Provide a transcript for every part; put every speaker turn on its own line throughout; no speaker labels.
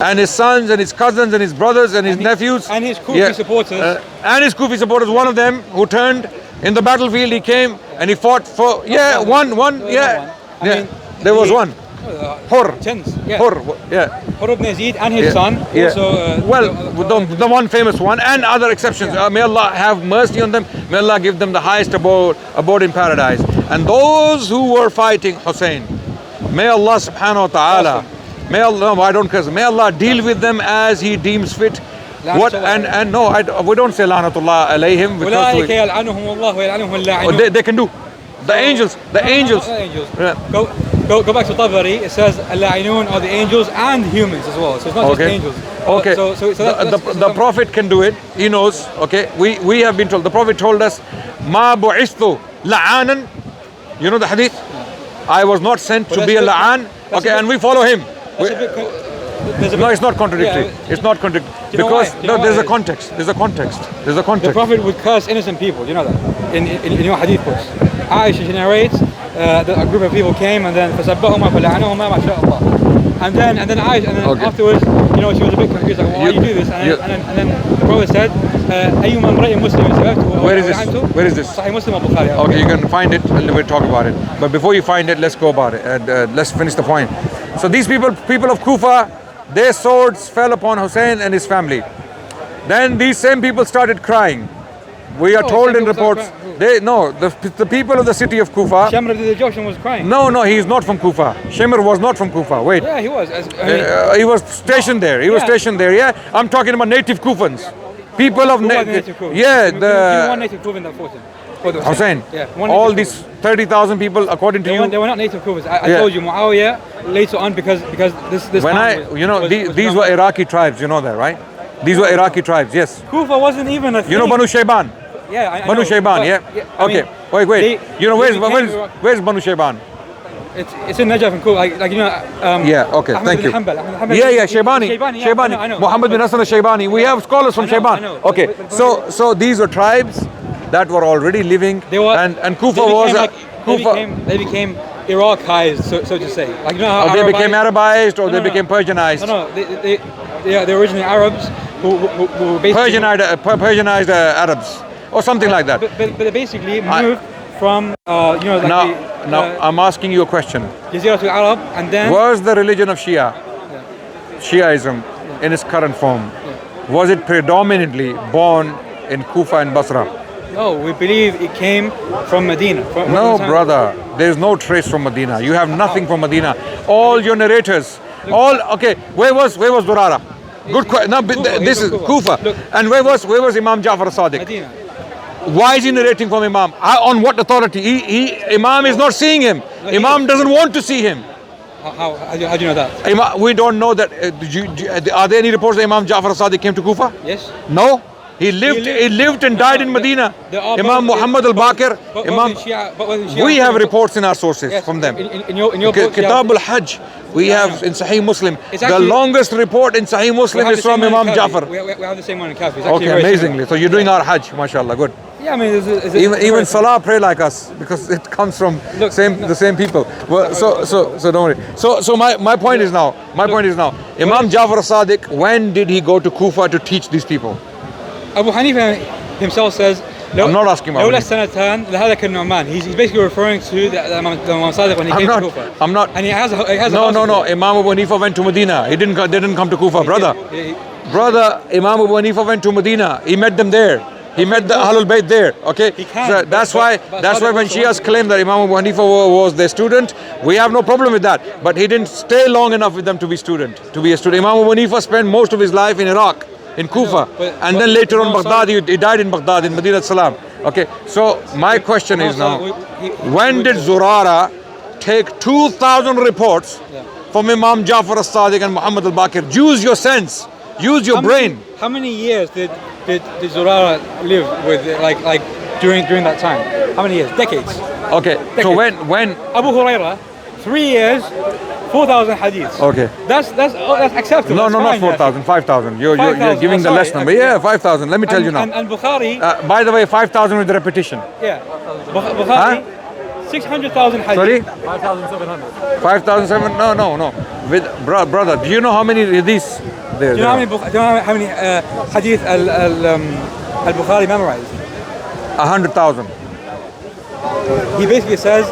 and his sons and his cousins and his brothers and his nephews.
And his Kufi supporters.
And his Kufi supporters, one of them who turned in the battlefield, he came and he fought for, there was one. Hur. Hur, yeah.
Hur ibn Yazid and his son. Also,
the one famous one and other exceptions. May Allah have mercy on them. May Allah give them the highest abode in paradise. And those who were fighting Hussein, may Allah subhanahu wa ta'ala, may Allah deal with them as He deems fit. What and no, we don't say La'natullah alayhim because they can do. The angels.
Go back to Tabari. It says Al-La'inun are the angels and humans as well. So it's not just angels.
Okay.
So
the Prophet can do it. He knows. Okay. We have been told. The Prophet told us, Ma bu'isthu la'anan. You know the hadith? I was not sent to be a la'an. Okay, and we follow him. No, it's not contradictory. It's not contradictory. Because there's a context. There's a context.
The Prophet would curse innocent people. You know that in your hadith books. Aisha narrates that a group of people came and then فَسَبَّهُمَا فَلَعَنَهُمَا مَا شَاءَ اللَّهُ. And then Aisha, and then afterwards, you know, she was a bit confused, like, why do you do this? And then the Prophet said, أَيُّمَا امْرَئٍ مُسْلِمٍ.
Where is this?
Sahih Muslim or Bukhari.
Okay, you can find it and we'll talk about it. But before you find it, let's go about it and let's finish the point. So these people of Kufa, their swords fell upon Hussein and his family. Then these same people started crying. We are told in reports, the people of the city of Kufa.
Shamr the Egyptian was crying.
No, he is not from Kufa. Shimr was not from Kufa. Wait.
Yeah, he was.
He was stationed there. He was stationed there. Yeah, I'm talking about native Kufans. People of native Kufans. Yeah,
the one native Kufan that fought him.
Hussein. Yeah, all these 30,000 people, according to you.
They were not native Kufans. I told you, Muawiyah later on because this.
When these were Iraqi tribes. You know that, right? These were Iraqi tribes. Yes.
Kufa wasn't even a thing.
You know Banu Shayban.
Yeah, I
Banu
know,
Shayban, okay. Wait. You know where's Banu Shayban?
It's in Najaf and Kufa.
Okay. Thank you. Shaybani.
I know.
Muhammad bin Hassan al-Shaybani. We have scholars from Shayban. Okay. So these were tribes that were already living, and Kufa was
they became Iraqized, so to say. Like, you know how
they became Arabized or they became Persianized.
No, they're originally Arabs who were basically
Persianized Arabs. Or something like that.
But they basically moved from,
now I'm asking you a question.
Jazeera to Arab, and then...
Was the religion of Shiaism, in its current form, was it predominantly born in Kufa and Basra?
No, we believe it came from Medina.
No, brother. There is no trace from Medina. You have nothing from Medina. All your narrators, where was Zurara? Good question. Now, this is Kufa. And where was Imam Ja'far as-Sadiq?
Medina.
Why is he narrating from Imam? On what authority? Imam is not seeing him. Imam doesn't want to see him.
How do you know that?
We don't know that. Are there any reports that Imam Ja'far as-Sadiq came to Kufa?
Yes.
No. He lived and died in Medina. Imam Muhammad al-Baqir. We have reports in our sources from them.
In your book,
Kitab al-Hajj. We have in Sahih Muslim. The longest report in Sahih Muslim is from Imam Ja'far.
We have the same one in Kafi.
Okay, amazingly. So you're doing our Hajj, mashallah, good.
Yeah, I mean,
even Salah pray like us because it comes from the same people. Well, so don't worry. So my point is now. Imam Ja'far as-Sadiq, when did he go to Kufa to teach these people?
Abu Hanifa himself says.
I'm not asking about
it. He's basically referring to the Imam Sadiq when he came to Kufa.
I'm not.
And he has a
No. Imam Abu Hanifa went to Medina. They didn't come to Kufa, brother. Brother, Imam Abu Hanifa went to Medina. He met them there. He met the Ahlulbayt there. Okay. So that's why when Shias claim that Imam Abu Hanifa was their student, we have no problem with that. But he didn't stay long enough with them to be a student. Imam Abu Hanifa spent most of his life in Iraq, in Kufa, and then later on Baghdad. He died in Baghdad, in Madinat Salam. Okay, so my question is now, when did Zurara take 2,000 reports from Imam Ja'far as-Sadiq and Muhammad al-Baqir? Use your sense, use your brain.
How many years did Zurara live with, like during that time? How many years? Decades.
Okay, decades. So when
Abu Huraira, 3 years, 4,000 hadiths.
Okay.
That's acceptable.
No, not 4,000, 5,000. You're giving the less number. Yeah, 5,000. Let me tell you now.
And Bukhari.
By the way, 5,000 with repetition.
Yeah. Bukhari. 600,000 hadith.
Sorry?
5,700.
5,700? No. With brother, do you know how many hadiths there?
Do you know how many hadith al-Bukhari memorized?
100,000.
He basically says,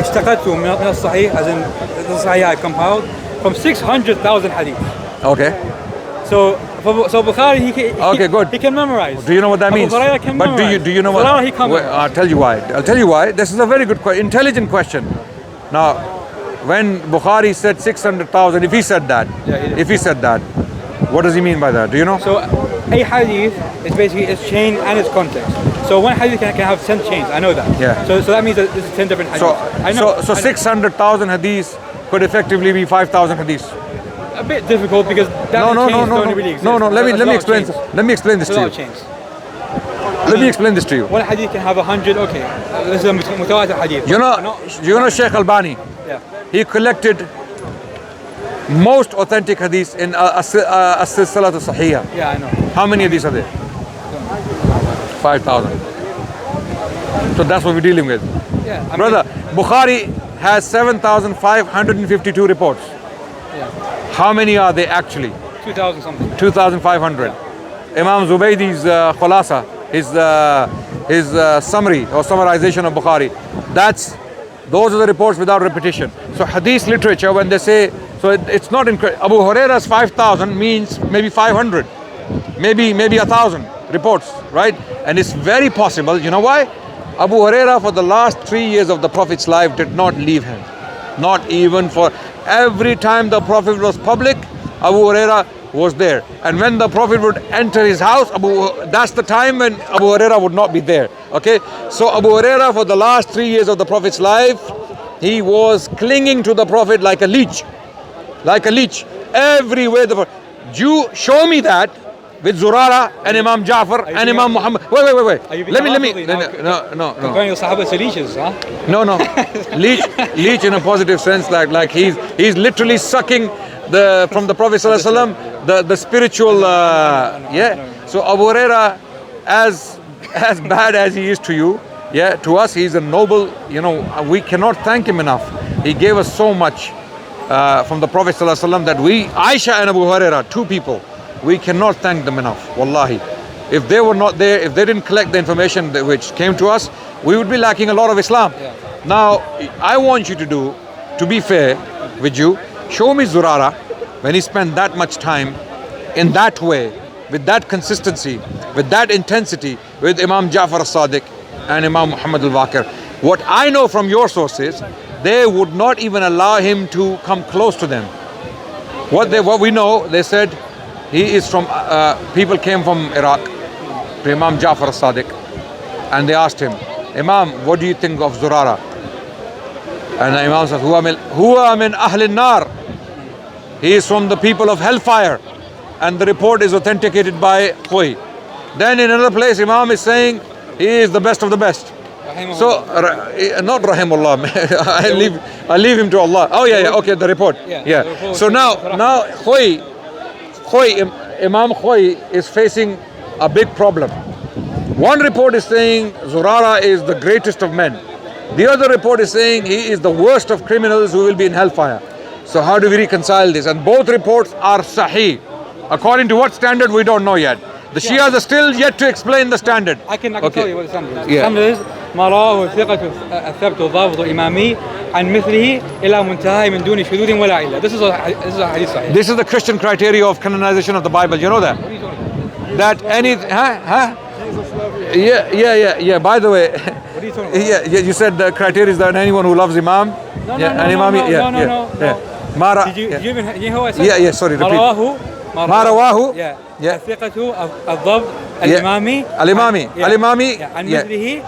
اشتقدت من الصحيح, as in the Sahih I compiled, from 600,000 hadith.
Okay.
So Bukhari, he can memorize.
Do you know what that means?
Abu Hurairah can
but
memorize.
do you know what?
Zurara, he can't memorize.
I'll tell you why. This is a very good question, intelligent question. Now, when Bukhari said 600,000, if he said that, what does he mean by that? Do you know?
So a hadith is basically its chain and its context. So one hadith can have 10 chains. I know that.
Yeah.
So that means that this is 10 different hadiths.
So 600,000 hadiths could effectively be 5,000 hadiths.
A bit difficult because that chains don't really exist.
No. Let me explain this to you. Let me explain this to you.
One hadith can have 100. Okay, this is a mutawatir hadith.
You know Sheikh Albani.
Yeah.
He collected most authentic hadiths in As-Silsilat As-Sahihah.
Yeah, I know.
How many hadiths are there? 5,000. So that's what we're dealing with.
Yeah,
Brother, Bukhari has 7,552 reports.
Yeah.
How many are they actually?
2,000 something.
2,500. Imam Zubaydi's khulasa, his summary or summarization of Bukhari, those are the reports without repetition. So hadith literature, when they say, so it's not incredible. Abu Huraira's 5,000 means maybe 500, maybe 1,000 reports, right? And it's very possible. You know why? Abu Huraira for the last 3 years of the Prophet's life did not leave him. Not even for every time the Prophet was public, Abu Huraira was there. And when the Prophet would enter his house, that's the time when Abu Huraira would not be there. Okay? So Abu Huraira for the last 3 years of the Prophet's life, he was clinging to the Prophet like a leech. Like a leech. Everywhere show me that with Zurara and Imam Ja'far and Imam Muhammad. Wait. Let me. No.
Comparing the Sahaba to leeches, huh?
No. Leech in a positive sense, like he's literally sucking from the Prophet ﷺ the spiritual. So Abu Huraira, as bad as he is to you, to us he's a noble. We cannot thank him enough. He gave us so much from the Prophet ﷺ that Aisha and Abu Huraira, two people, we cannot thank them enough. Wallahi, if they were not there, if they didn't collect the information which came to us, we would be lacking a lot of Islam.
Yeah.
Now, I want you to be fair with you, show me Zurara when he spent that much time in that way, with that consistency, with that intensity, with Imam Ja'far as-Sadiq and Imam Muhammad al-Baqir. What I know from your sources, they would not even allow him to come close to them. What we know, they said he is from, people came from Iraq to Imam Ja'far as-Sadiq and they asked him, Imam, what do you think of Zurara? And the Imam says, Huwa min Ahlin Nar. He is from the people of hellfire. And the report is authenticated by Khoi. Then in another place, Imam is saying he is the best of the best. So, not Rahimullah, I leave him to Allah. Oh yeah, okay, the report. Yeah. So now Khoi, Imam Khoi is facing a big problem. One report is saying Zurara is the greatest of men. The other report is saying he is the worst of criminals who will be in hellfire. So how do we reconcile this? And both reports are sahih. According to what standard, we don't know yet. The Shias are still yet to explain the standard.
I can tell you what the standard is. The standard is ما رواه الثقة الثبت الضابط الإمامي عن مثله إلى منتهى من دون شذوذ ولا علة. This is a hadith sahih.
This is the Christian criteria of canonization of the Bible. You know that?
What are you talking about?
That any Yeah. By the way,
what are you talking about?
You said the criteria is that anyone who loves Imam.
No.
Mara.
Did you even hear what I said?
Yeah. Sorry. Repeat.
ما رواه
Yeah.
الثقة الضبط الإمامي عن مثله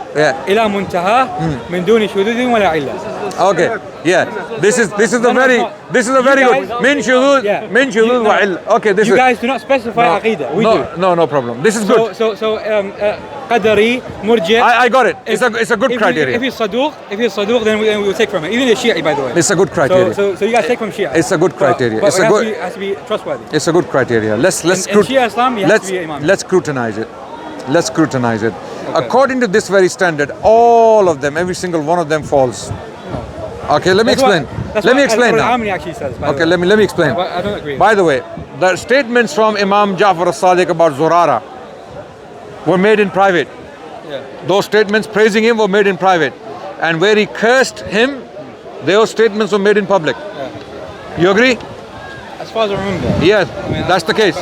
إلى منتهى من دون شذوذ ولا علة.
Okay. Yeah. This is a very good min shudud wa ill. Okay. This
you guys do not specify aqidah. We do.
No problem. This is good.
So Qadari, Murji'.
I got it. It's a good criteria.
If he's Saduq, then we will take from him. Even the Shi'i, by the way.
It's a good criteria.
So you guys take from Shia.
It's a good criteria.
But it has to be trustworthy.
It's a good criteria. Let's
Shia Islam, you have to be Imam.
Let's scrutinize it. According to this very standard, all of them, every single one of them falls. Okay, let me explain. Let me explain now.
Actually says,
Okay, let me explain.
I don't agree.
By the way, the statements from Imam Ja'far as-Sadiq about Zurara were made in private.
Yeah.
Those statements praising him were made in private. And where he cursed him, those statements were made in public.
Yeah.
You agree?
As far as I remember.
Yes,
I mean,
that's the case.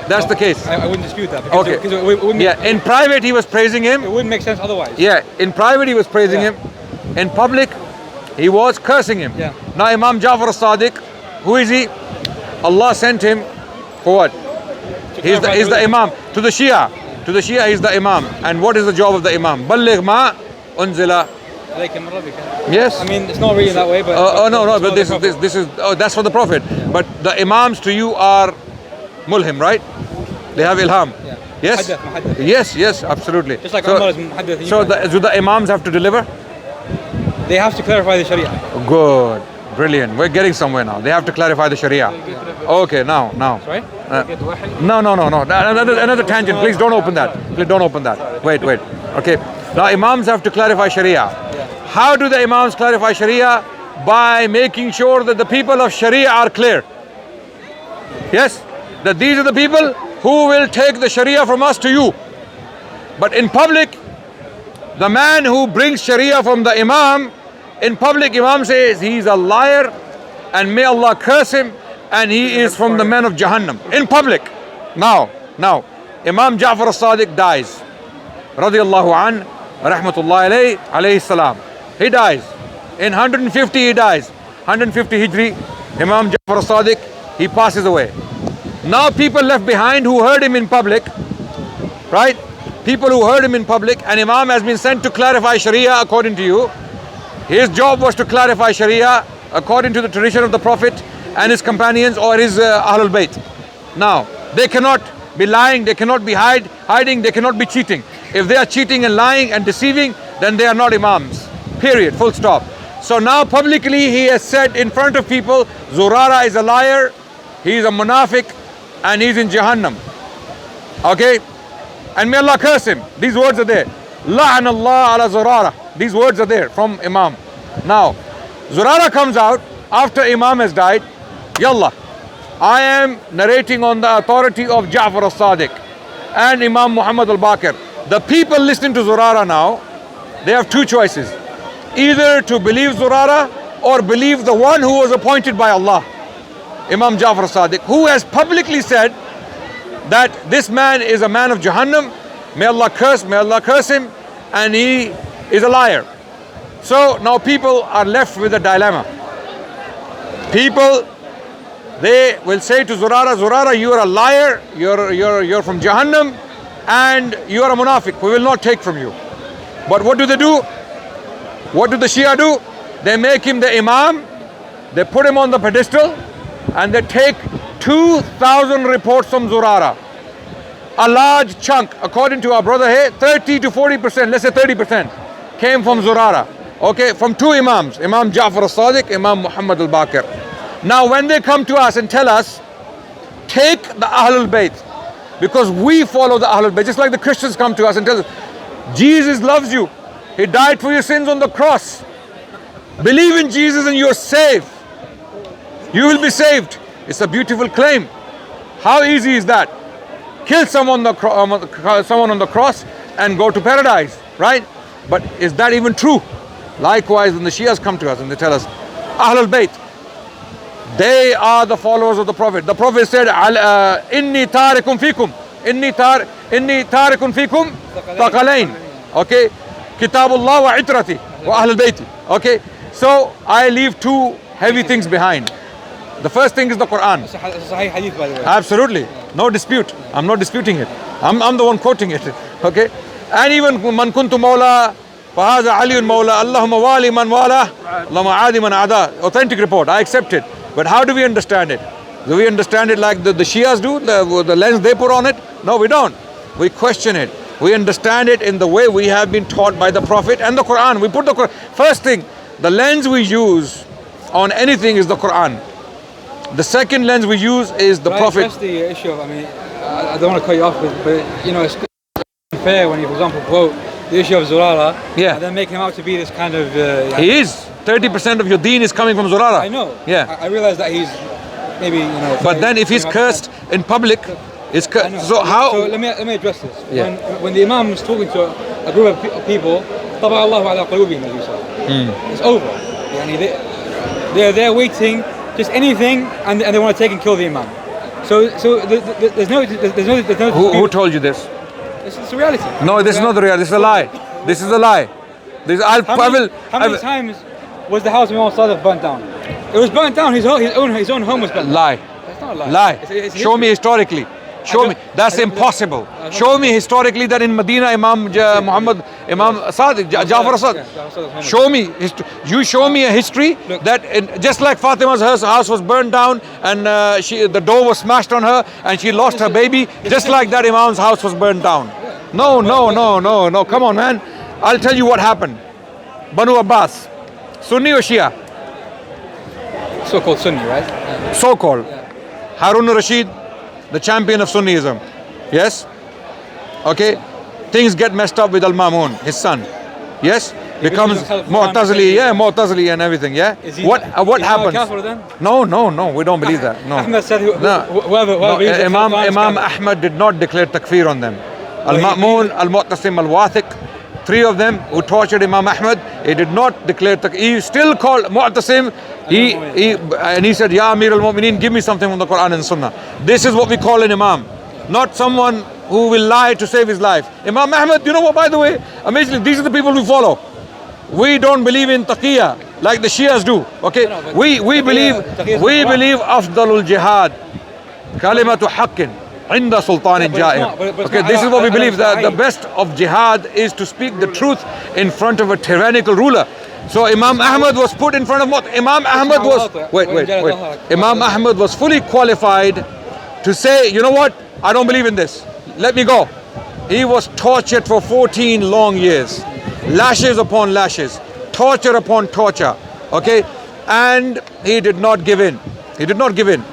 That's the case.
I wouldn't dispute that. Because
Okay.
Because it wouldn't
Yeah, in private he was praising him.
It wouldn't make sense otherwise.
Yeah, in private he was praising him. In public, he was cursing him.
Yeah.
Now Imam Ja'far as-Sadiq, who is he? Allah sent him for what? He's the Imam. To the Shia. To the Shia he's the Imam. And what is the job of the Imam? Balligh ma unzila. Yes.
I mean, it's not really that way, but...
but this is that's for the Prophet. Yeah. But the Imams to you are mulhim, right? They have ilham.
Yeah.
Yes?
Muhaddith.
Yes, absolutely.
Just like Umar is muhaddith.
So do the Imams have to deliver?
They have to clarify the Sharia.
Good. Brilliant. We're getting somewhere now. They have to clarify the Sharia. Okay, now.
Sorry?
No. Another tangent. Please don't open that. Please don't open that. Wait. Okay. Now Imams have to clarify Sharia. How do the Imams clarify Sharia? By making sure that the people of Sharia are clear. Yes? That these are the people who will take the Sharia from us to you. But in public, the man who brings Sharia from the Imam, in public Imam says he's a liar and may Allah curse him and he is from the men of Jahannam. In public. Now, Imam Ja'far as-Sadiq dies. Radiyallahu an, rahmatullahi alayhi salam. He dies. In 150 he dies. 150 Hijri, Imam Ja'far as-Sadiq, he passes away. Now people left behind who heard him in public, right? People who heard him in public, and Imam has been sent to clarify Sharia according to you. His job was to clarify Sharia according to the tradition of the Prophet and his companions or his Ahlulbayt. Now, they cannot be lying, they cannot be hiding, they cannot be cheating. If they are cheating and lying and deceiving, then they are not Imams. Period. Full stop. So now publicly he has said in front of people, Zurara is a liar, he is a munafiq, and he's in Jahannam. Okay? And may Allah curse him. These words are there. La'anallah ala Zurara. These words are there from Imam. Now, Zurara comes out after Imam has died. Yallah, I am narrating on the authority of Ja'far as-Sadiq and Imam Muhammad al-Baqir. The people listening to Zurara now, they have two choices. Either to believe Zurara or believe the one who was appointed by Allah, Imam Ja'far as-Sadiq, who has publicly said that this man is a man of Jahannam, may Allah curse him, and he is a liar. So now people are left with a dilemma. People, they will say to Zurara, you are a liar, you're from Jahannam, and you are a munafiq, we will not take from you. But what do they do? What do the Shia do? They make him the Imam, they put him on the pedestal, and they take 2,000 reports from Zurara. A large chunk, according to our brother here, 30 to 40%, let's say 30%, came from Zurara. Okay, from two Imams, Imam Ja'far as-Sadiq, Imam Muhammad al-Baqir. Now when they come to us and tell us, take the Ahlulbayt, because we follow the Ahlulbayt, just like the Christians come to us and tell us, Jesus loves you, he died for your sins on the cross. Believe in Jesus and you're saved. You will be saved. It's a beautiful claim. How easy is that? Kill someone on the cross and go to paradise, right? But is that even true? Likewise, when the Shias come to us and they tell us, Ahlul Bayt, they are the followers of the Prophet. The Prophet said, Inni tarikum fikum. Inni tarikum fikum taqalain. Okay? Kitabullah wa itrati wa Ahlul Bayti. Okay? So I leave two heavy things behind. The first thing is the Quran.
It's a Sahih Hadith, by the way.
Absolutely. No dispute. I'm not disputing it. I'm the one quoting it. Okay? And even man kuntu mawla fahaza aliyun mawla Allahumma wali man wala Allahumma adi man ada. Authentic report. I accept it. But how do we understand it? Do we understand it like the Shias do? The lens they put on it? No, we don't. We question it. We understand it in the way we have been taught by the Prophet and the Quran. We put the Quran. First thing, the lens we use on anything is the Quran. The second lens we use is the Prophet.
That's the issue of, I don't want to cut you off, but you know, it's unfair when you, for example, quote the issue of Zurara,
Yeah.
and then make him out to be this kind of.
He is. 30% of your deen is coming from Zurara.
I know.
Yeah.
I realize that he's maybe
But then if he's cursed in public, it's
I know.
so how?
So let me address this.
Yeah.
When the Imam is talking to a group of people, طبع الله على قلوبهم, as you said. It's over. They're there waiting, just anything, and they want to take and kill the Imam. So there's no
Who told you this?
It's a reality.
No, this is not the reality. This is a lie. This is a lie.
How many times was the house of Imam Sadiq burnt down? It was burnt down. His own home was burnt down.
Lie.
That's not a lie.
Lie.
It's
Show me historically. Show me. That's impossible. Show me historically that in Medina, Imam Muhammad, Imam Sadiq, Jafar Sadiq. Show me. You show me a history that just like Fatima's house was burned down and the door was smashed on her and she lost her baby, just like that Imam's house was burned down. No. Come on, man. I'll tell you what happened. Banu Abbas, Sunni or Shia?
So-called Sunni, right?
So-called. Harun al-Rashid, the champion of Sunniism. Yes? Okay? Things get messed up with Al-Mamun, his son. Yes? Becomes Mu'tazili, Mu'tazili and everything, yeah? What happens? No, we don't believe that. No.
Ahmed said whoever
Imam Ahmad did not declare takfir on them. Al-Ma'mun, Al-Mu'tasim, Al-Wathiq, three of them who tortured Imam Ahmad, he did not declare takfir. He still called Mu'tasim, he said, Ya Amir al-Mu'mineen, give me something from the Quran and Sunnah. This is what we call an Imam, not someone who will lie to save his life. Imam Ahmad, you know what, by the way, amazingly, these are the people we follow. We don't believe in taqiyya like the Shias do. Okay, we believe afdalul jihad, kalimatu haqqin inda sultanin ja'ir. Okay, this is what we believe, that the best of jihad is to speak the truth in front of a tyrannical ruler. So Imam Ahmad was put in front of Imam Ahmad was Imam Ahmad was fully qualified to say, you know what, I don't believe in this, let me go. He was tortured for 14 long years, lashes upon lashes, torture upon torture, okay, and he did not give in. He did not give in.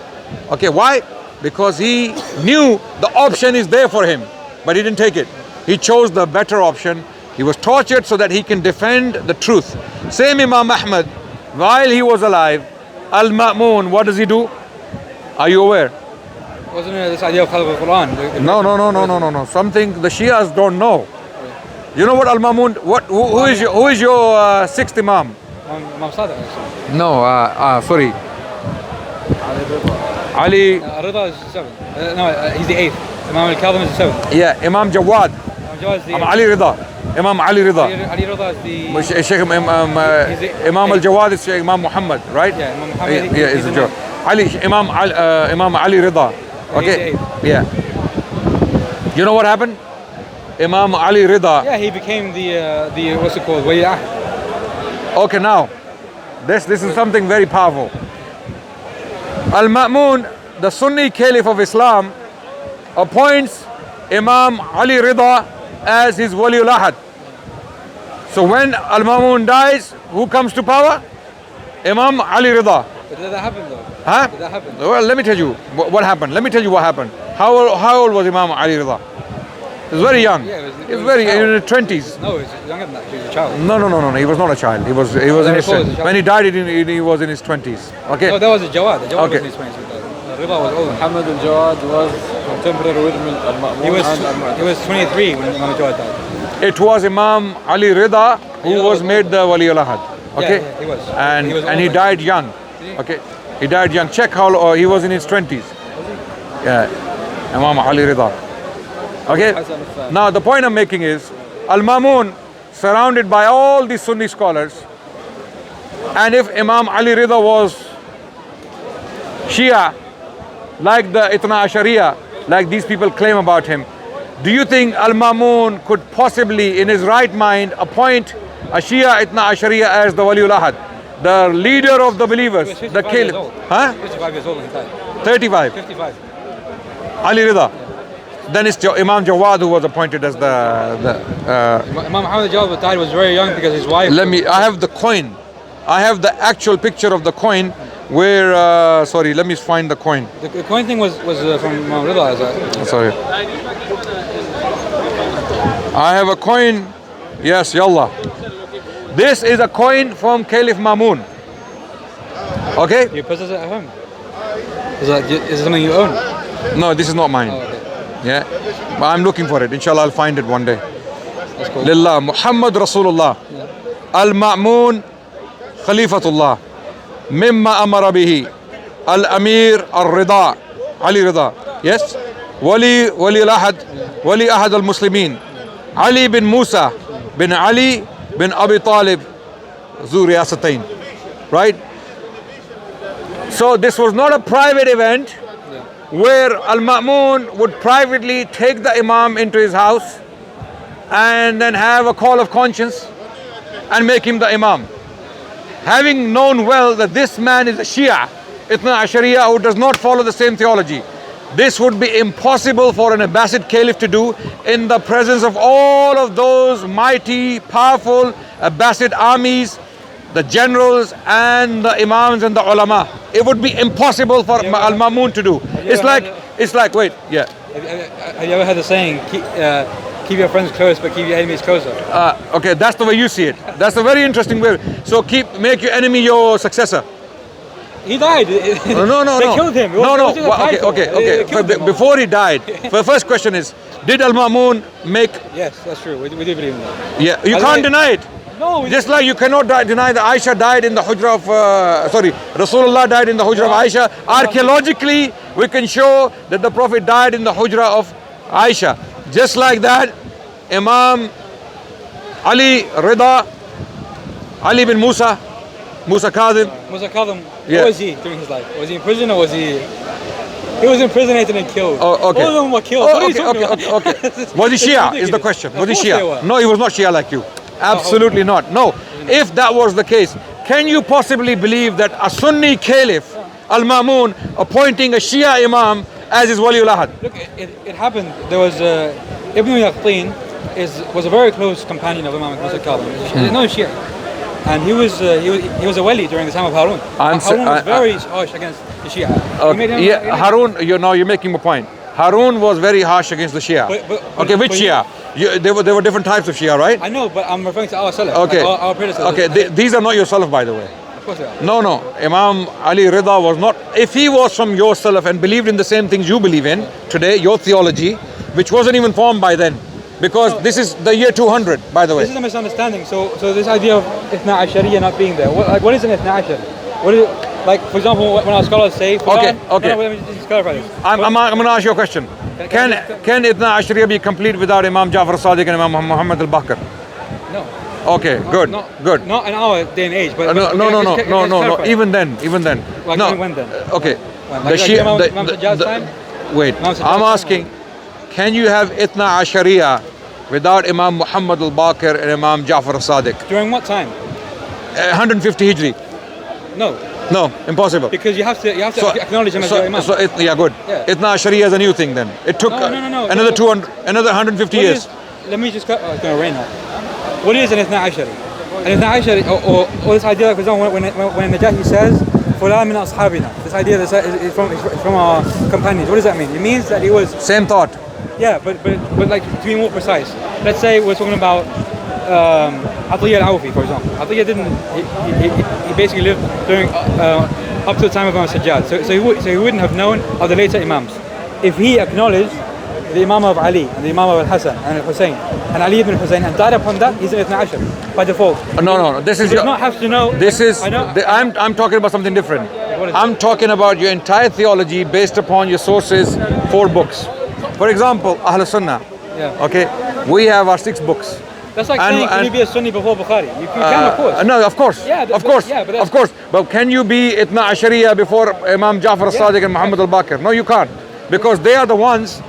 Okay, why? Because he knew the option is there for him, but he didn't take it. He chose the better option. He was tortured so that he can defend the truth. Same Imam Ahmad, while he was alive, Al-Ma'mun, what does he do? Are you aware?
Wasn't it this idea of Khalq al-Quran?
No. Something the Shias don't know. You know what Al-Ma'mun, who is your sixth Imam?
Imam Sadiq.
No, sorry. Ali.
Rida is the seventh. No, he's the eighth. Imam al-Kadhim is the seventh.
Yeah, Imam Jawad.
Imam Jawad is the
Ali Rida. Imam Ali Rida.
Ali Rida is the...
Sheikh Imam al-Jawad is Sheikh Imam Muhammad, right?
Yeah, Imam Muhammad.
Yeah, is the Jawad. Imam Ali Rida. Okay. Yeah. You know what happened? Imam Ali Rida.
Yeah, he became the what's it called? Wali Ahd.
Okay, now this is something very powerful. Al-Ma'mun, the Sunni Caliph of Islam, appoints Imam Ali Rida as his Waliul Ahad. So when Al-Ma'mun dies, who comes to power? Imam Ali Rida.
But did that happen though?
Huh?
Did that happen?
Well, let me tell you what happened. Let me tell you what happened. How old was Imam Ali Rida? He was very young. Yeah, he was very in his 20s.
No, he was younger than that. He was a child.
No. He was not a child. He was in his when he died. He was in his 20s. Okay.
No, that was a Jawad. The Jawad was in his 20s. Rida was old.
Muhammad al-Jawad was contemporary with Al-Ma'mun.
He was 23 when Imam al-Jawad died.
It was Imam Ali Rida who was made the Waliul Ahad. Okay.
Yeah, he was.
And he died young. Okay. He died young. Check how he was in his 20s. Yeah. Imam Ali Rida. Okay. Now the point I'm making is Al-Ma'mun, surrounded by all these Sunni scholars, and if Imam Ali Rida was Shia, like the Ithna Ashariya, like these people claim about him, do you think Al-Ma'mun could possibly in his right mind appoint a Shia Ithna Ashariya as the Waliul Ahad, the leader of the believers, the Caliph? Huh?
55 years old when he died.
35?
55.
Ali Rida. Then it's Imam Jawad who was appointed as the
Imam Muhammad al-Jawad died was very young because his wife...
I have the coin. I have the actual picture of the coin where, sorry, let me find the coin.
The coin thing was from Imam Rida.
Sorry. I have a coin. Yes, yallah. This is a coin from Caliph Mamun. Okay?
You possess it at home? Is it something you own?
No, this is not mine.
Oh, okay.
Yeah, but I'm looking for it. Inshallah, I'll find it one day.
That's cool.
Lillah, Muhammad Rasulullah, Al-Ma'mun, Khalifatullah, Mimma Amara bihi, Al-Amir Al-Rida, Ali Rida. Yes? Wali Al-Ahad, Wali Ahad Al-Muslimin, Ali bin Musa, bin Ali, bin Abi Talib, Zu Riyasatain. Right? So this was not a private event where Al-Ma'mun would privately take the Imam into his house and then have a call of conscience and make him the Imam. Having known well that this man is a Shia, Ithna Ashariya, who does not follow the same theology, this would be impossible for an Abbasid Caliph to do in the presence of all of those mighty, powerful Abbasid armies, the generals and the Imams and the ulama. It would be impossible for Al-Ma'mun to do. It's like, wait, yeah.
Have you ever heard the saying, keep your friends close but keep your enemies closer?
Okay, that's the way you see it. That's a very interesting way. So make your enemy your successor.
He died.
No.
They killed him.
Okay. Before he died, the first question is, did Al-Ma'mun make...
Yes, that's true. We do believe in that.
Yeah, you can't deny it.
No.
Just like you cannot deny that Aisha died in the Hujra of... Rasulullah died in the Hujra of Aisha. Archaeologically, we can show that the Prophet died in the Hujra of Aisha. Just like that, Imam Ali Rida, Ali bin Musa Kazim.
Musa Kazim, what was he during his life? Was he in prison or was he... He was impersonated and killed.
Oh, okay.
All of them were killed.
Okay. Was he Shia is the question. Was he Shia? No, he was not Shia like you. Absolutely not. No. If that was the case, can you possibly believe that a Sunni Caliph, Al-Ma'mun, appointing a Shia Imam as his Wali al-Ahad?
Look, it happened. There was Ibn Yaqteen was a very close companion of Imam Musa Kazim. No Shia. And he was a wali during the time of Harun. Harun was very harsh against the Shia.
Harun, you're making a point. Harun was very harsh against the Shia. Which Shia? There were different types of Shia, right?
I know, but I'm referring to our Salaf.
Okay.
Our predecessors.
Okay, these are not your Salaf, by the way.
Of course they are.
No. Imam Ali Rida was not. If he was from your Salaf and believed in the same things you believe in today, your theology, which wasn't even formed by then, because this is the year 200, by the way.
This is a misunderstanding. So this idea of Ithna Ashariya not being there. What is an Ithna Ashar? What is it? Like, for example, when our scholars say...
Okay.
No, let me just clarify this.
I'm going to ask you a question. Can Ithna Ashariya be complete without Imam Ja'far Sadiq and Imam Muhammad al-Baqir?
No.
Okay, good. Good.
Not in our day and age. But
No. Even then.
Like
no.
when then?
Okay.
Imam Sajjad's time?
Wait, I'm asking, can you have Ithna Ashariya without Imam Muhammad al-Baqir and Imam Ja'far Sadiq?
During what time?
150 Hijri. No, impossible.
Because you have to acknowledge him as your Imam.
Good.
Yeah.
Ithna Ashariya is a new thing then. It took another 150 years.
Let me just... it's going to rain now. What is an Ithna Ashari? An Ithna Ashari, or this idea, for example, when Najahi says, Fulan min ashabina, this idea is from our companions. What does that mean? It means that he was...
Same thought.
Yeah, but like, to be more precise, let's say we're talking about Atiyya al-Awfi, for example. Atiyya he basically lived during up to the time of Imam Sajjad, so he wouldn't have known of the later Imams. If he acknowledged the Imam of Ali and the Imam of Al-Hasan and Al-Hussein and Ali ibn Hussein and died upon that, he's an Ithna Ashar by default.
No. This is...
He does not have to know...
I'm talking about something different. I'm talking about your entire theology based upon your sources, 4 books. For example, Ahlul Sunnah.
Yeah.
Okay, we have our 6 books.
That's like saying, can you be a Sunni before Bukhari? You can, of course.
No, of course.
Yeah,
of course. But can you be Ithna Ashariya before Imam Ja'far al-Sadiq and Muhammad al-Baqir? No, you can't. Because they are the ones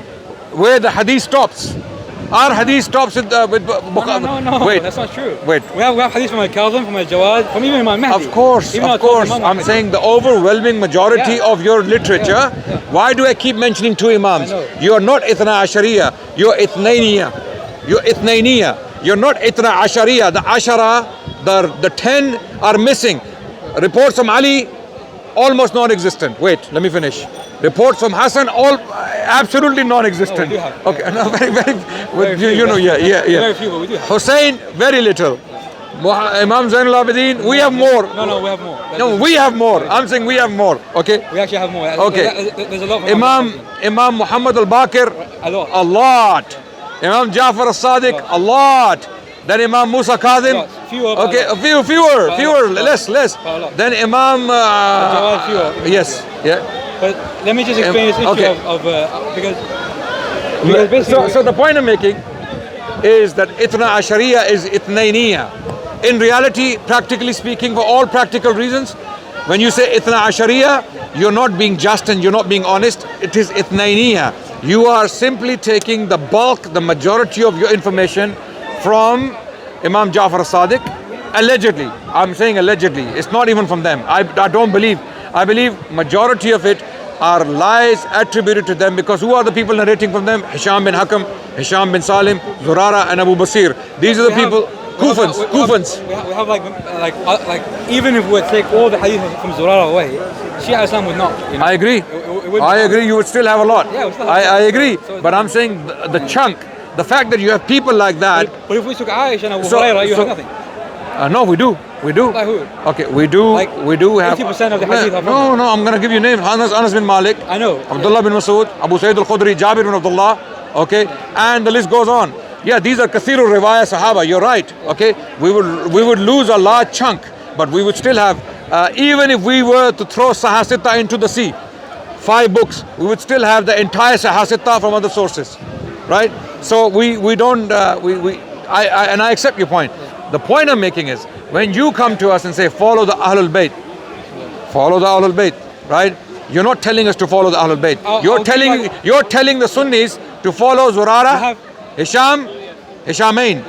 where the hadith stops. Our hadith stops with Bukhari.
No,
wait,
that's not true.
Wait.
We have hadith from Al-Kazim, from Al-Jawad, from even Imam Mahdi.
Of course. I'm saying the overwhelming majority of your literature. Why do I keep mentioning 2 Imams? You are not Ithna Ashariya. You're Ithnayniya. You're not Ithna Ashariya. The Ashara, the 10 are missing. Reports from Ali almost non-existent. Wait, let me finish. Reports from Hassan, all absolutely non-existent.
No, we do have.
Okay, no,
Very few,
you know, yeah.
Very few, but we do have.
Hussein, very little. Imam Zainul Abidin, we have more.
No, we have more.
No, we have more. I'm saying we have more. Okay.
We actually have more.
Okay.
There's a lot from
Imam Muhammad al-Baqir,
A lot.
a lot. Imam Jafar al-Sadiq, a lot. Then Imam Musa Kazim,
Lots. Fewer, but
okay,
a lot.
fewer,
But a lot.
less.
But a lot.
Then Imam,
Jawad, fewer.
yes, yeah.
But let me just explain this issue
Okay.
because basically
So the point I'm making is that Ithna Ashariya is Itnainiya. In reality, practically speaking, for all practical reasons, when you say Ithna Ashariya, you're not being just and you're not being honest. It is Itnainiya. You are simply taking the bulk, the majority of your information from Imam Jafar al-Sadiq, allegedly. I'm saying allegedly. It's not even from them. I don't believe. I believe majority of it are lies attributed to them, because who are the people narrating from them? Hisham bin Hakam, Hisham bin Salim, Zurara and Abu Basir. These are the people. Kufans.
We have like even if we would take all the hadith from Zurara away, Shiaism would not. You know?
I agree. I agree. You would still have a lot.
Yeah, we still have
I agree. But I'm saying the chunk, the fact that you have people like that.
But if we took Aisha and Abu Hurairah, you have nothing.
No, we do.
Like who?
Okay, we do.
Like
we do have
80% of the hadith are from
No, I'm going to give you names. Anas bin Malik.
I know.
Abdullah bin Masud, Abu Sayyid al-Khudri, Jabir bin Abdullah. Okay, and the list goes on. Yeah, these are Kathiru Riwaya Sahaba. You're right. Okay, we would lose a large chunk, but we would still have. Even if we were to throw Sahasita into the sea, 5 books, we would still have the entire Sahasita from other sources, right? So we don't. I accept your point. The point I'm making is, when you come to us and say follow the Ahlulbayt, right? You're not telling us to follow the Ahlulbayt. You're telling the Sunnis to follow Zurara, Hishamain,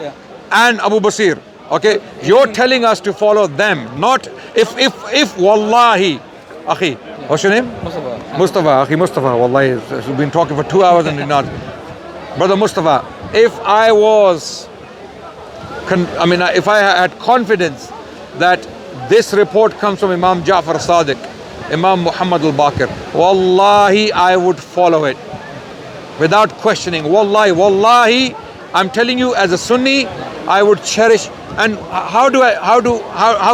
and Abu Basir. Okay, you're telling us to follow them, not if wallahi, akhi, what's your name? Mustafa, wallahi, we've been talking for 2 hours and did not. Brother Mustafa, if I had confidence that this report comes from Imam Jafar al-Sadiq, Imam Muhammad al-Baqir, wallahi, I would follow it without questioning. Wallahi, I'm telling you, as a Sunni, I would cherish. And how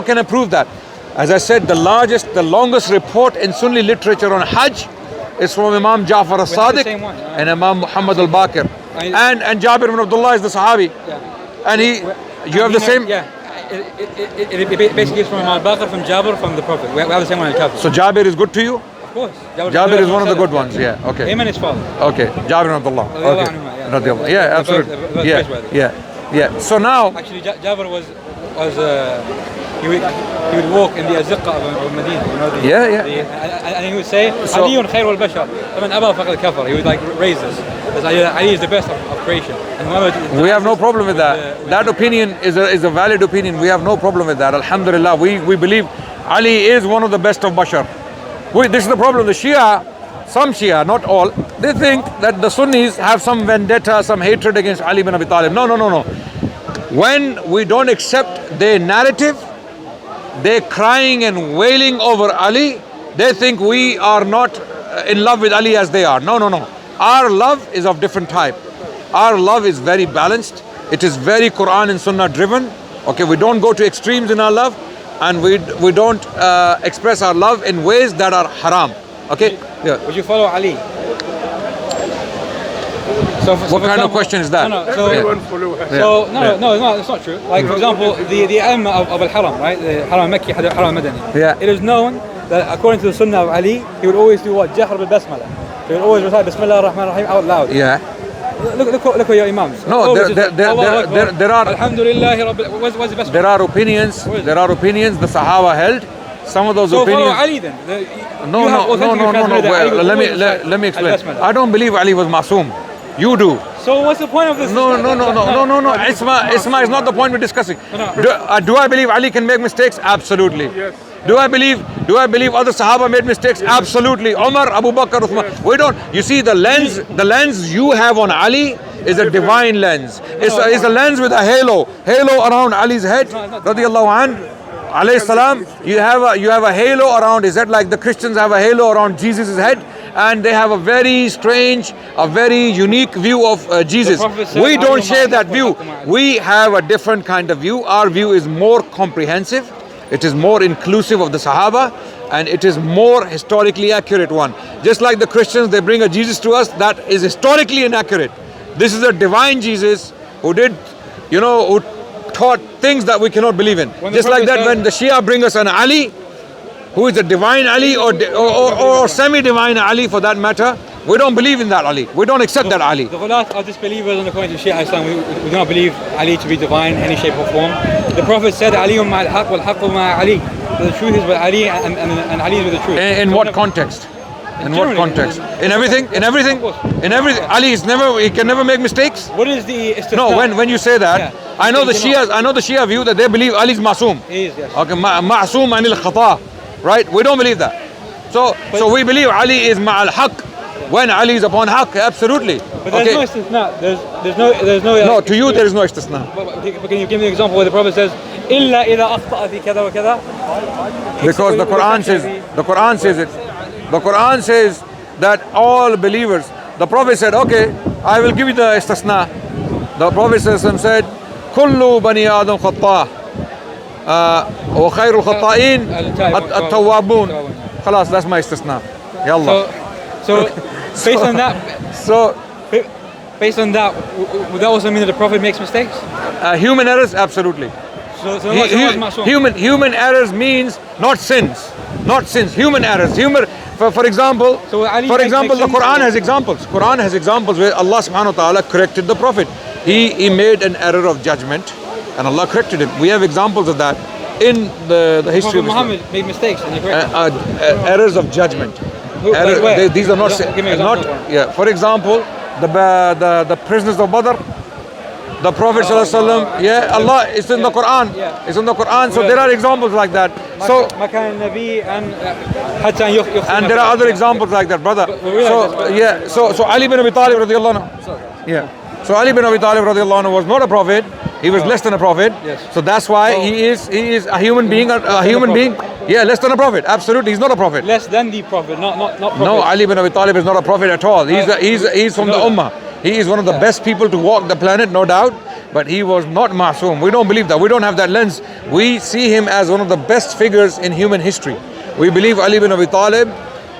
can I prove that? As I said, the longest report in Sunni literature on Hajj is from Imam Jafar al-Sadiq and Imam Muhammad al-Baqir. And Jabir bin Abdullah is the Sahabi. And you have the same.
Yeah. It basically is from Imam al-Baqir, from Jabir, from the Prophet. We have the same one in Kafir.
So Jabir is good to you?
Of course.
Jabir is one of the good ones. Yeah. Okay.
Him and his father.
Okay. Jabir bin Abdullah. Okay. Yeah, absolutely. Yeah. So now.
Actually, Jabir was he would walk in the azziqa of Medina, you know. And he would say, "Aliyun khairul bashar, faman aba faqad kafar." He would like raise this. Ali is the best of creation. And
we have no problem with that. That opinion is a valid opinion. We have no problem with that. Alhamdulillah, we believe Ali is one of the best of bashar. This is the problem. The Shia, some Shia, not all, they think that the Sunnis have some vendetta, some hatred against Ali bin Abi Talib. No. When we don't accept their narrative, they're crying and wailing over Ali. They think we are not in love with Ali as they are. No. Our love is of different type. Our love is very balanced. It is very Quran and Sunnah driven. Okay, we don't go to extremes in our love, and we don't express our love in ways that are haram. Okay? Yeah.
Would you follow Ali?
What kind of question is that?
No, it's not true. Like, for example, the Imam of Al-Haram, right? The Haram Mekki, Haram Madani.
Yeah.
It is known that according to the Sunnah of Ali, he would always do what? Jahr bil-Basmala. He would always recite Bismillah ar-Rahman ar-Rahim out loud.
Yeah.
Look at your Imams.
No, there are.
Alhamdulillah, what's the best?
There are opinions. The Sahaba held. Some of those opinions.
So follow Ali then.
No. Let me explain. I don't believe Ali was masoom. You do.
So what's the point of this?
No. Isma is not the point we're discussing. Do I believe Ali can make mistakes? Absolutely.
Yes.
Do I believe other Sahaba made mistakes? Absolutely. Umar, Abu Bakr, Uthman. We don't. You see, the lens you have on Ali is a divine lens. It's a lens with a halo around Ali's head. Radiallahu anhu. alayhi salam, you have a halo around his head, like the Christians have a halo around Jesus' head, and they have a very strange, a very unique view of Jesus. We don't share that view. We have a different kind of view. Our view is more comprehensive. It is more inclusive of the Sahaba, and it is more historically accurate one. Just like the Christians, they bring a Jesus to us that is historically inaccurate. This is a divine Jesus who did, who taught things that we cannot believe in. Just like that, when the Shia bring us an Ali, who is a divine Ali or semi-divine Ali for that matter, we don't believe in that Ali. We don't accept that Ali.
The Ghulat are disbelievers on the point of Shia Islam. We do not believe Ali to be divine in any shape or form. The Prophet said, Ali ma'al haq wal haq ma'a Ali. The truth is with Ali and Ali is with the truth.
In what context? In what context? In everything? In everything? In everything? Ali is he can never make mistakes?
What is the istithna?
No, when you say that, I know the Shia view that they believe Ali is Masoom.
He is, yes.
Okay, Masoom anil khata. Right? We don't believe that. So we believe Ali is ma'al haq when Ali is upon haq, absolutely.
But there's no istithna. There's no.
No, to you there is no istithna.
But can you give me an example where the Prophet says, إِلَّا إِذَا أَخْطَأَ فِي كَذَا وَكَذَا?
Because the Quran says it. The Quran says that all believers, the Prophet said, okay, I will give you the istisna. The Prophet said, كُلُّ بَنِي آدَمْ خَطَّاء وَخَيْرُ الْخَطَّائِينَ التَّوَّابُونَ. خلاص, that's my istisna. Yallah.
So based on that, would that also mean that the Prophet makes mistakes?
Human errors, absolutely. Human errors means not sins. Human errors. For example, the Quran has examples. Quran has examples where Allah subhanahu wa ta'ala corrected the Prophet. He made an error of judgment and Allah corrected him. We have examples of that in the history of Islam.
Muhammad made mistakes and he corrected
errors of judgment. These are not. For example, the prisoners of Badr. The Prophet ﷺ, Allah, it's in the Quran. It's in the Quran. So there are examples like that. So and there are other examples like that, brother. So Ali bin Abi Talib radiallahu anhu. So Ali bin Abi Talib radiallahu anhu was not a prophet. He was less than a prophet. So that's why he is a human being. Less than a prophet. Absolutely, he's not a prophet.
Less than the prophet, not prophet.
No, Ali bin Abi Talib is not a prophet at all. He's from the Ummah. He is one of the best people to walk the planet, no doubt, but he was not Masoom. We don't believe that. We don't have that lens. We see him as one of the best figures in human history. We believe Ali bin Abi Talib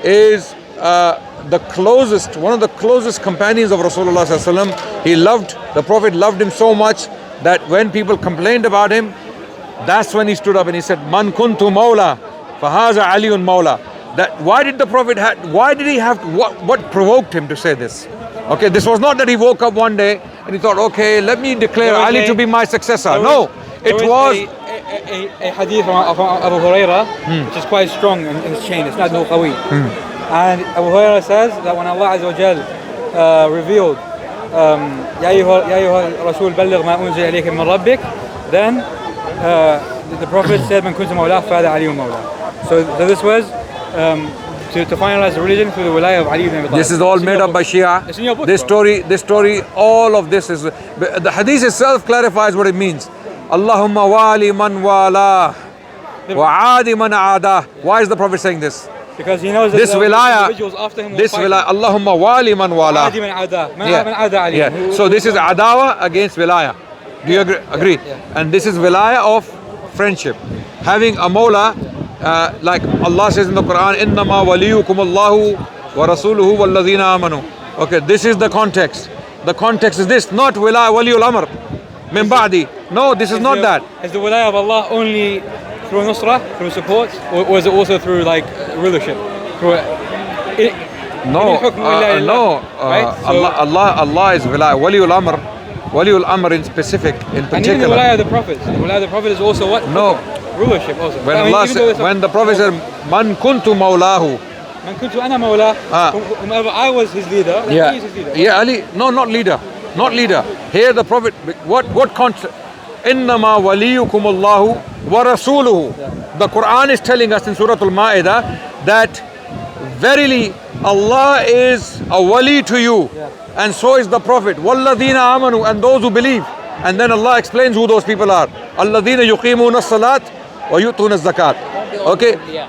is one of the closest companions of Rasulullah sallallahu alaihi wasallam. The Prophet loved him so much that when people complained about him, that's when he stood up and he said, Man kuntu mawla, fahaza aliyun mawla. Why did what provoked him to say this? Okay, this was not that he woke up one day and he thought, okay, let me declare Ali to be my successor. No, it was
a hadith from Abu Huraira, which is quite strong in its chain. It's not qawi. And Abu Huraira says that when Allah Azza wa Jal revealed Ya ayyuha Rasul balligh ma unzila ilayka min rabbik, then the Prophet said, Man kuntu mawla fa'ada aliyun mawla. So this was to finalize the religion through the wilayah of Ali ibn Abi Talib.
This is all made up by Shia.
It's in your book,
this story, all of this is. The hadith itself clarifies what it means. Allahumma wali man wala wa adi man aada. Why is the Prophet saying this?
Because he knows that
this wilayah,
individuals after him
Allahumma wali man wala.
Adi man aada. Man aada Ali.
So this is adawa against wilayah. Do you agree? And this is wilayah of friendship. Having a mawla. Like Allah says in the Quran, إِنَّمَا وَلِيُّكُمُ اللَّهُ وَرَسُولُهُ وَالَّذِينَ آمَنُوا. Okay, this is the context. The context is this, not waliul amr min ba'di. No, this is not that.
Is the wilayah of Allah only through nusrah, through support, or is it also through like rulership?
No. Allah is wilayah. Waliul amr in specific, in particular.
And even the wilayah of the prophets. The wilayah of the prophet is also what?
No.
Rulership also.
When the Prophet said, Man kuntu mawlahu.
Man kuntu ana mawla. Whomever I was his leader, he is his leader.
Yeah, Ali. No, not leader. Not leader. Here the Prophet, what concept? Innama waliyukum Allahu wa rasuluhu. The Quran is telling us in Surah Al-Ma'idah that verily Allah is a wali to you, and so is the Prophet. Walladina amanu, and those who believe. And then Allah explains who those people are. Alladina yuqimuna as-salat وَيُؤْتُونَ الزَّكَاةَ.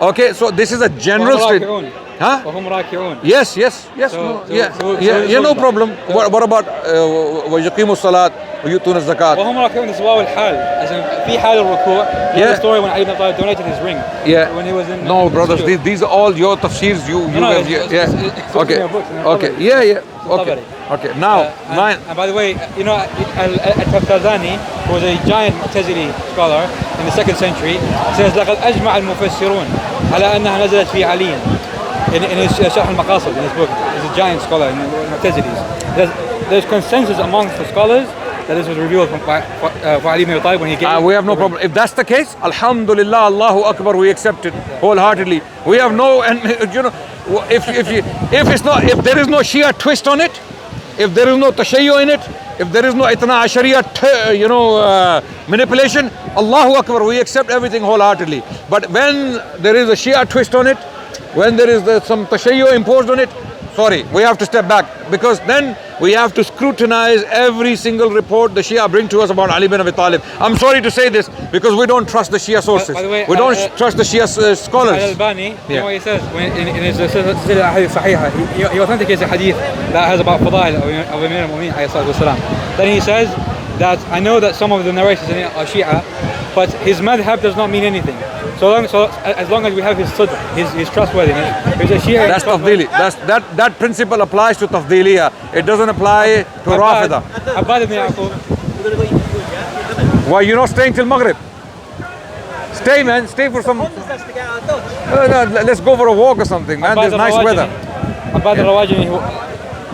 Okay, so this is a general statement. Huh? Yes. No problem. What about وَيُقِيمُوا الصَّلَاةَ وَيُؤْتُونَ الزَّكَاةَ?
وهم راكعون is واو الحال, as in في حال الركوع. You know the story when Ali ibn Abi Talib donated his ring.
Yeah.
When he was in.
No, brothers, these are all your tafsirs. You have.
It's
Okay. Okay. Yeah. Okay. Now,
and by the way, you know, Al-Taftazani, who was a giant Mu'tazili scholar in the 2nd century, says لقد أجمع المفسرون على أنها نزلت في علي. In his Sharh al-Maqasid, in his book, he's a giant scholar in the Mu'tazilis. There's consensus amongst the scholars that this was revealed for Ali ibn Abi Talib when he gave.
We have no problem. If that's the case, Alhamdulillah, Allahu Akbar, we accept it wholeheartedly. We have no, and you know, if there is no Shia twist on it, if there is no tashayyu in it, if there is no itna ashariya, manipulation, Allahu Akbar, we accept everything wholeheartedly. But when there is a Shia twist on it, when there is some tashayyu imposed on it, sorry, we have to step back, because then we have to scrutinize every single report the Shia bring to us about Ali ibn Abi Talib. I'm sorry to say this, because we don't trust the Shia sources.
By the way,
we don't trust the Shia scholars.
Al-Albani, you know what he says in his Silsila Hadith Sahihah, he authenticates a hadith that has about Fadail of Imam al-Mu'minin alayhi salatu wasalam. Then he says that I know that some of the narrators are Shia, but his madhab does not mean anything. So as long as we have his sidq, his trustworthiness, he's a Shia.
That's tafdili. That principle applies to tafdiliya. It doesn't apply to Rafida.
Abbad ibn Yaqub.
Why you not staying till Maghrib? Stay, man. Stay for some. No, let's go for a walk or something, man. There's nice weather.
Abbad al-Rawajini.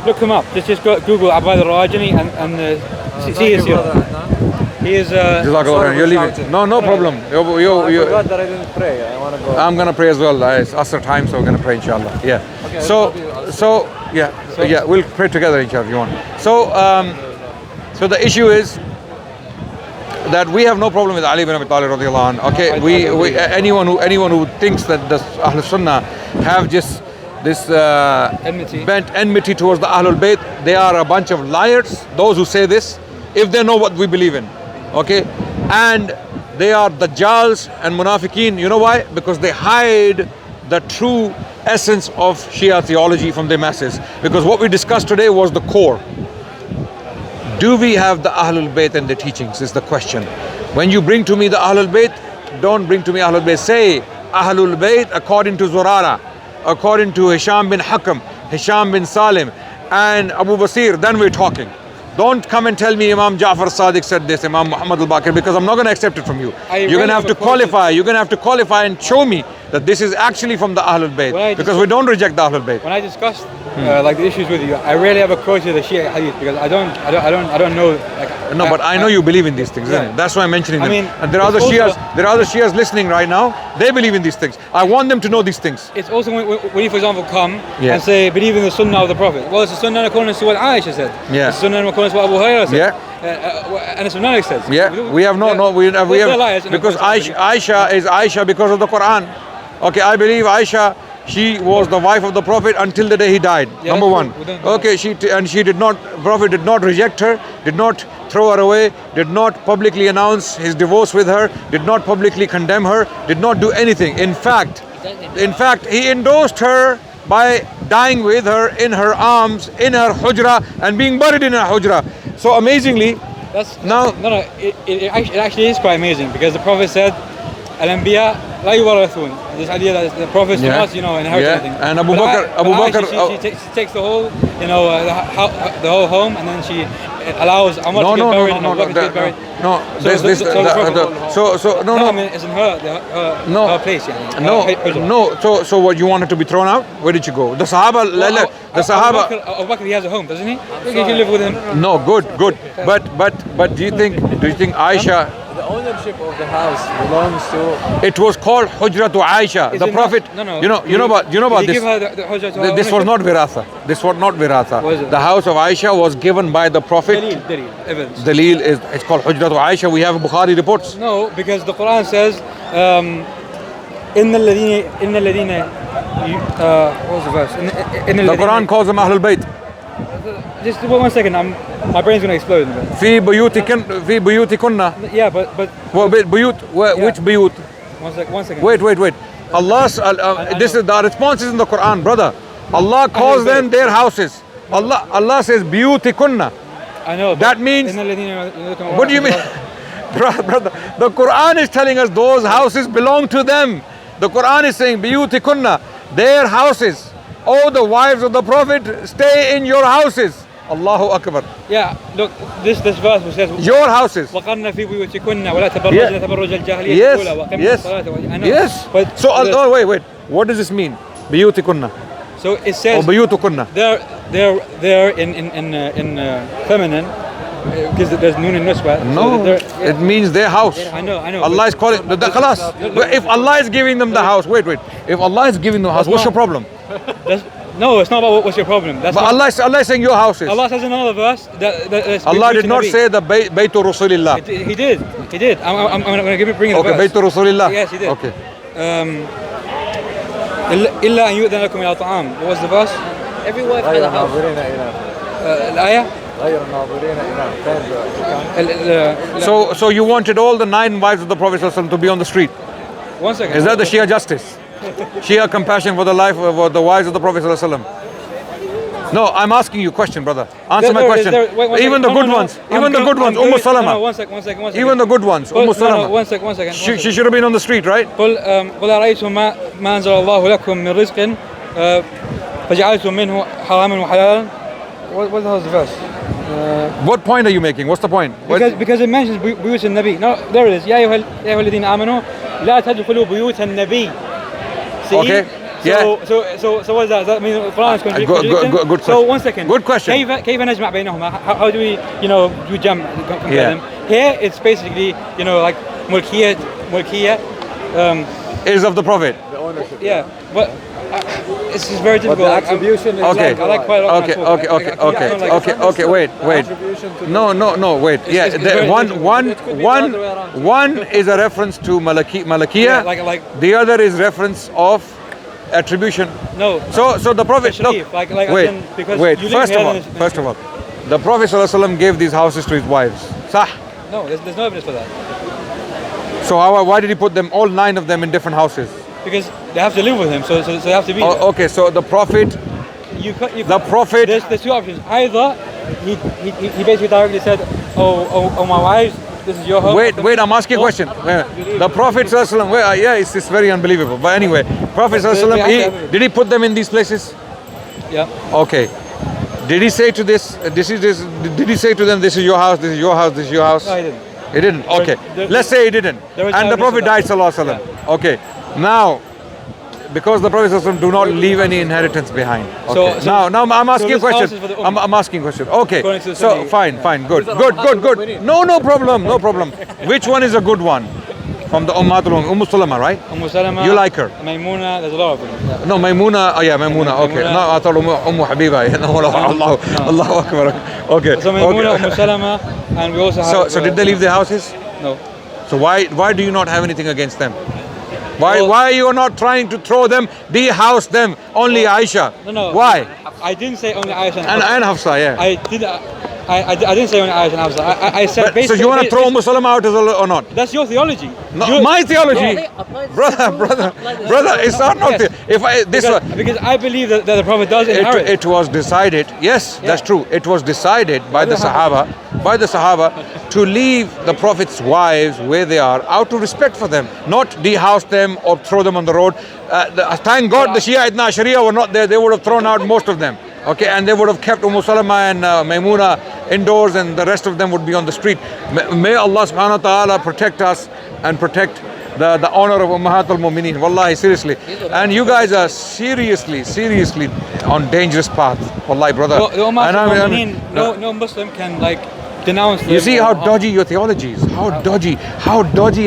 Look him up. Just Google Abbad al-Rawajini and see his here. He is.
You're leaving. No problem.
I forgot that I didn't pray. I want to go.
I'm gonna pray as well. It's Asr time, so we're gonna pray, inshallah. Yeah.
Okay,
We'll pray together, inshallah, if you want. So the issue is that we have no problem with Ali ibn Abi Talib radiyallahu anhu. Okay, anyone who thinks that the Ahlul Sunnah have just this bent enmity towards the Ahlulbayt, they are a bunch of liars. Those who say this, if they know what we believe in. Okay, and they are Dajjals and Munafiqeen. You know why? Because they hide the true essence of Shia theology from the masses. Because what we discussed today was the core. Do we have the Ahlul Bayt and the teachings is the question. When you bring to me the Ahlul Bayt, don't bring to me Ahlul Bayt. Say Ahlul Bayt according to Zurara, according to Hisham bin Hakam, Hisham bin Salim, and Abu Basir, then we're talking. Don't come and tell me Imam Ja'far Sadiq said this, Imam Muhammad al-Baqir, because I'm not going to accept it from you. You're going to have to qualify. You're going to have to qualify and show me that this is actually from the Ahlul Bayt, because we don't reject the Ahlul Bayt.
When I discussed like the issues with you, I rarely ever quoted the Shia Hadith, because I don't know.
No, but I know you believe in these things, isn't it? That's why I'm mentioning them.
I mean,
and there are other Shias listening right now. They believe in these things. I want them to know these things.
It's also when you, for example, come and say believe in the Sunnah of the Prophet. Well, it's the Sunnah according to what Aisha said.
Yeah.
It's the Sunnah according to what Abu Hurairah said.
Yeah.
And it's what Malik says.
Yeah. We have because Aisha is Aisha because of the Quran. Okay, I believe Aisha, she was the wife of the Prophet until the day he died.
Yeah,
number one. Okay, Prophet did not reject her, did not throw her away, did not publicly announce his divorce with her, did not publicly condemn her, did not do anything. In fact, he endorsed her by dying with her in her arms, in her hujra, and being buried in her hujra. So amazingly, it
actually is quite amazing, because the Prophet said, Al-Anbiya la yuwarathun. This idea that the prophets do not, inherit anything.
And Abu Bakr,
she takes the whole, the whole home, and then she allows Umar to get buried and Abu Bakr to get buried. I mean, it's in her place.
So what, you want her to be thrown out? Where did you go? The Sahaba.
Abu Bakr, he has a home, doesn't he? You can live with him.
No, good. But do you think Aisha?
The ownership of the house belongs to.
It was called Hujra to Aisha. The Prophet. You know about this. This was not viratha. The house of Aisha was given by the Prophet.
Evidence.
Dalil is, it's called Hujra to Aisha. We have Bukhari reports.
No, because the Quran says, "Inna alladhina." What was the verse?
The Quran calls them Ahlul Bayt.
Just 1 second, my brain's gonna explode in a bit.
في بيوتكن.
Yeah, but
بيوت. Which بيوت?
One second.
Wait. This is the response is in the Quran, brother. Allah calls them their houses. Allah says biyutikunna.
I know.
That means, what do you mean? Brother, the Quran is telling us those houses belong to them. The Quran is saying biyutikunna, their houses. Oh, the wives of the Prophet, stay in your houses. Allahu Akbar.
Yeah, look, this verse which says
your houses.
وَقَرْنَ فِي بُيُوتِكُنَّ وَلَا تَبَرَّجْنَ تَبَرُّجَ الْجَاهِلِيَّةِ الْأُولَى وَأَقِمْنَ الصَّلَاةَ وَآتَيْنَا الزَّكَاةَ.
Yes.
But
So, wait. What does this mean? Biyutikunna.
So it says
biyutukunna.
They're in feminine because there's noon and nuswa.
No, it means their house.
I know.
Allah is calling the khalas. If Allah is giving them the house, wait. If Allah is giving them the house, what's your problem?
No, it's not about what's your problem.
But Allah is saying your houses.
Allah says in another verse that
Allah did not say the Baytu Rasulillah.
He did. I'm going to bring the verse.
Okay, Baytu Rasulillah.
Yes, he did.
Okay.
إلا أن يؤذن لكم إلى طعام. What was the verse?
Every wife had a house.
الآية.
So you wanted all the 9 wives of the Prophet ﷺ to be on the street.
1 second.
Is that the Shia justice? Shia compassion for the life of the wives of the Prophet ﷺ? No, I'm asking you a question, brother. Answer my question. Even the good ones. Even the good ones. Salama.
One second.
Even the good ones. Salama.
One second.
She should have been on the street, right?
قل أرأيتم ما أنزل الله لكم من رزق فجعلتم منه حراما وحلالا. What the hell is the verse?
What point are you making? What's the point?
Because it mentions بيوت النبي. No, there it is. يا أيها الذين آمنوا لا تدخلوا بيوت النبي.
Okay. Yeah.
So what does that? Does that mean the Quran is contradicting?
Good question.
So 1 second.
Good question.
كيف نجمع بينهما? How do we, do compare them? Here it's basically, like mulkiyya.
Is of the Prophet.
The ownership.
Yeah, but it's just very difficult.
But the attribution is
okay.
I like quite a lot.
Okay. Wait. No. Wait. Yeah. One is a reference to Malakiyya.
Yeah, like
the other is reference of attribution.
No.
So the Prophet. Look. Wait. First of all, the Prophet ﷺ gave these houses to his wives. Sah.
No, there's no evidence for that.
So why did he put them, all 9 of them, in different houses?
Because they have to live with him, so they have to be.
Okay. So the Prophet. The Prophet.
There's 2 options. Either he basically directly said, "Oh my wives, this is your home."
Wait. I'm asking a question. The Prophet ﷺ. It's very unbelievable. But anyway, Prophet ﷺ. Did he put them in these places?
Yeah.
Okay. Did he say to Did he say to them, "This is your house. This is your house. This is your house"?
No, he didn't.
He didn't. Okay. Let's say he didn't. And the Prophet died, sallallahu alaihi wasallam. Okay. Now, because the Prophet ﷺ do not leave any inheritance behind. Okay. Now I'm asking a question. I'm asking a question. Okay. So fine. Good. No problem. Which one is a good one? From the Umm Salama, right?
Salama.
You like her?
Maimuna, there's a lot of them.
No, Maimuna. Maimuna. Okay. No, I thought Habiba. Allahu Akbar. Okay.
So Maimuna, Salama, and we also have.
So did they leave their houses?
No.
So why do you not have anything against them? Why are you not trying to throw them, dehouse them? Only Aisha.
No.
Why?
I didn't say only Aisha
and Hafsa. Yeah.
I didn't say only Aisha and Hafsa. I said basically.
So you want to throw Umm Salama out or not?
That's your theology.
No, my theology, brother. It's not
because I believe that the Prophet does inherit.
It was decided. Yes, that's true. It was decided by the Sahaba to leave the Prophet's wives where they are out of respect for them, not dehouse them or throw them on the road. Thank God the Shia Adnan Sharia were not there. They would have thrown out most of them. Okay, and they would have kept Salama and Maimuna indoors, and the rest of them would be on the street. May Allah subhanahu wa ta'ala protect us and protect the honor of Ummahat al-Mu'mineen. Wallahi, seriously. And you guys are seriously on dangerous path. Wallahi, brother.
No Muslim can denounce them.
You see how dodgy your theology is. How dodgy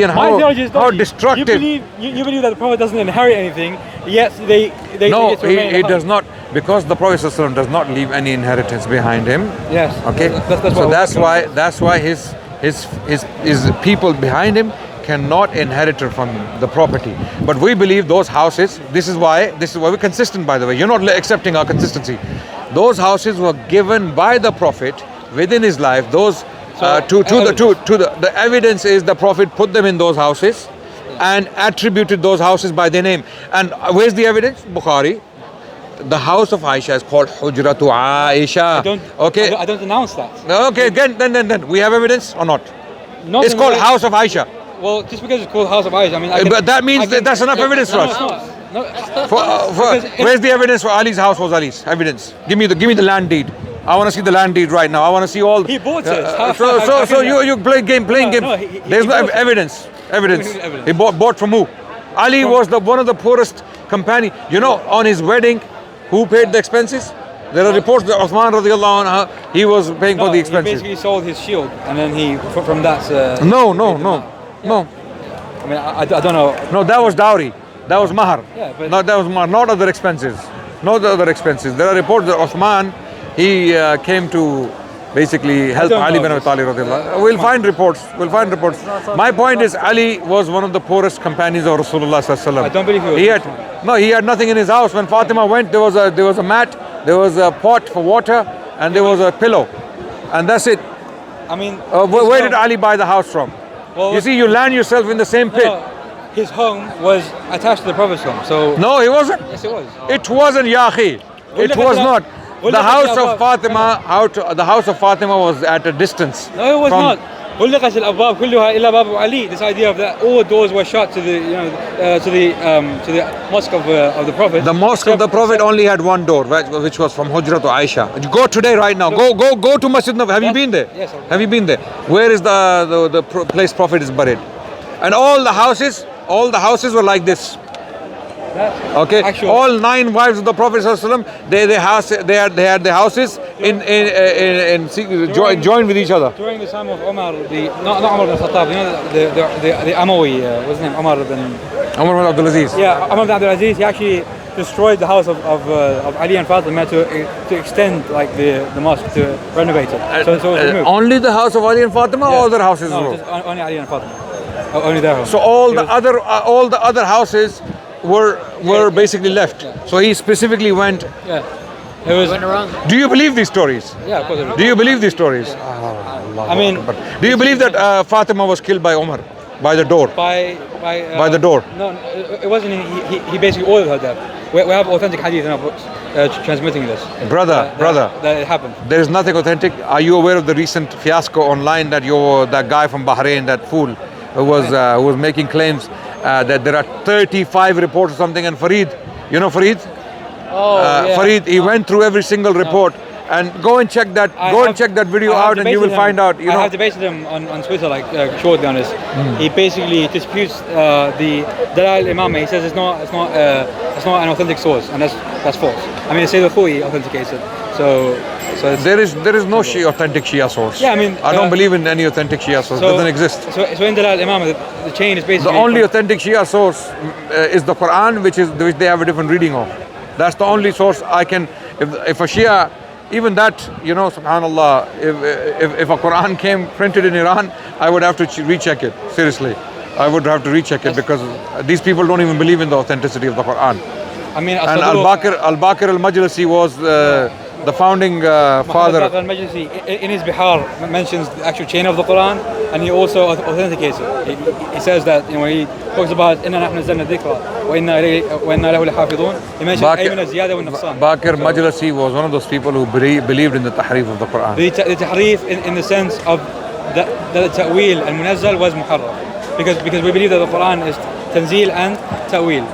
and how destructive.
You believe that the Prophet doesn't inherit anything, yet they
No, he does not, because the Prophet ﷺ does not leave any inheritance behind him.
Yes.
Okay. That's why his people behind him cannot inherit from the property. But we believe those houses. This is why we're consistent. By the way, you're not accepting our consistency. Those houses were given by the Prophet within his life. The evidence is the Prophet put them in those houses. and attributed those houses by their name. And where's the evidence? Bukhari. The house of Aisha is called Hujratu Aisha.
I don't announce that.
Okay, then we have evidence or not?
Not
It's called House of Aisha.
Well, just because it's called House of Aisha, I mean,
but that means that's enough evidence for us.
No,
Where's the evidence for Ali's house was Ali's? Evidence. Give me the land deed. I want to see the land deed right now. I want to see all.
He bought it.
So you playing game. There's no evidence. He bought from who? Ali was one of the poorest companion. You know, on his wedding, who paid the expenses? There are reports that Uthman radiallahu anhu, he was paying for the expenses.
He basically sold his shield, and then from that.
No.
I mean, I don't know.
No, that was dowry. That was mahar.
Yeah, but
no, that was mahar, not other expenses. There are reports that Uthman, he came to basically help Ali bin Abi Talib radiallahu anhu. We'll find reports. My point is, Ali was one of the poorest companions of Rasulullah sallallahu alaihi wasallam.
I don't believe
he had nothing in his house. When Fatima went, there was a mat, there was a pot for water, and there was a pillow, and that's it.
I mean,
where did Ali buy the house from?
Well,
you see, you land yourself in the same pit.
His home was attached to the Prophet's home, so.
No, it wasn't.
Yes, it was.
It wasn't, ya akhi. It was not. The house of Fatima was at a distance.
No, it was not. غلقت الأبواب كلها إلا باب علي. This idea of that all doors were shut to the to the mosque of the Prophet.
The mosque of the Prophet only had one door, which was from Hujra to Aisha. Go today, right now. Go to Masjid Nabawi. Have you been there?
Yes.
Have you been there? Where is the place Prophet is buried? And all the houses were like this. Okay, all 9 wives of the Prophet ﷺ, they had their houses joined with each other.
During the time of Umar, not Umar ibn Khattab, you know the Amawi, what's his name, Umar ibn
Abdul Aziz.
Yeah, Umar ibn Abdul Aziz. He actually destroyed the house of Ali and Fatima to extend like the mosque, to renovate it. So it was removed.
Only the house of Ali and Fatima, or other houses?
No, just only Ali and Fatima. Only their house.
So all the other houses were basically left. Yeah. So he specifically went.
Yeah. Went around.
Do you believe these stories?
Yeah, of course.
Do you believe these stories?
I mean,
do you believe that Fatima was killed by Umar, by the door?
By
the door?
No, it wasn't. He basically ordered her death. We have authentic hadith in our books transmitting this.
Brother,
that it happened.
There is nothing authentic. Are you aware of the recent fiasco online that that guy from Bahrain, that fool, who was making claims that there are 35 reports or something, and Farid, you know Farid?
Yeah.
Farid, he went through every single report. And go and check that. Check that video out, and you will find out. I
have debated him on Twitter, like shortly on this. He basically disputes the Dalal Imam. He says it's not an authentic source, and that's false. I mean, Sayyid al-Khoury authenticates it. So
there is no authentic Shia source.
Yeah, I mean,
I don't believe in any authentic Shia source. It doesn't exist.
So in Dalal Imam, the chain is basically
the only authentic Shia source is the Quran, which they have a different reading of. That's the only source I can. If a Shia, even that, subhanallah, if a Quran came printed in Iran, I would have to recheck it. Seriously, I would have to recheck it, because these people don't even believe in the authenticity of the Quran.
I mean,
and Al-Baqir al-Majlisi was the founding father.
Al-Majlisi, in his Bihar, mentions the actual chain of the Quran, and he also authenticates it. He says that, when he talks about إِنَّا نَحْنُ نَزَّلْنَا الذِّكْرَ وَإِنَّا لَهُ لَحَافِظُونَ, he mentions أَيْمِنَ الزِّيَادَةِ وَالنُّقْصَانِ.
Baqir Majlisi was one of those people who believed in the tahrif of the Quran.
The tahrif in the sense of the ta'wil and munazzal was muharraf, because we believe that the Quran is tanzil and ta'wil.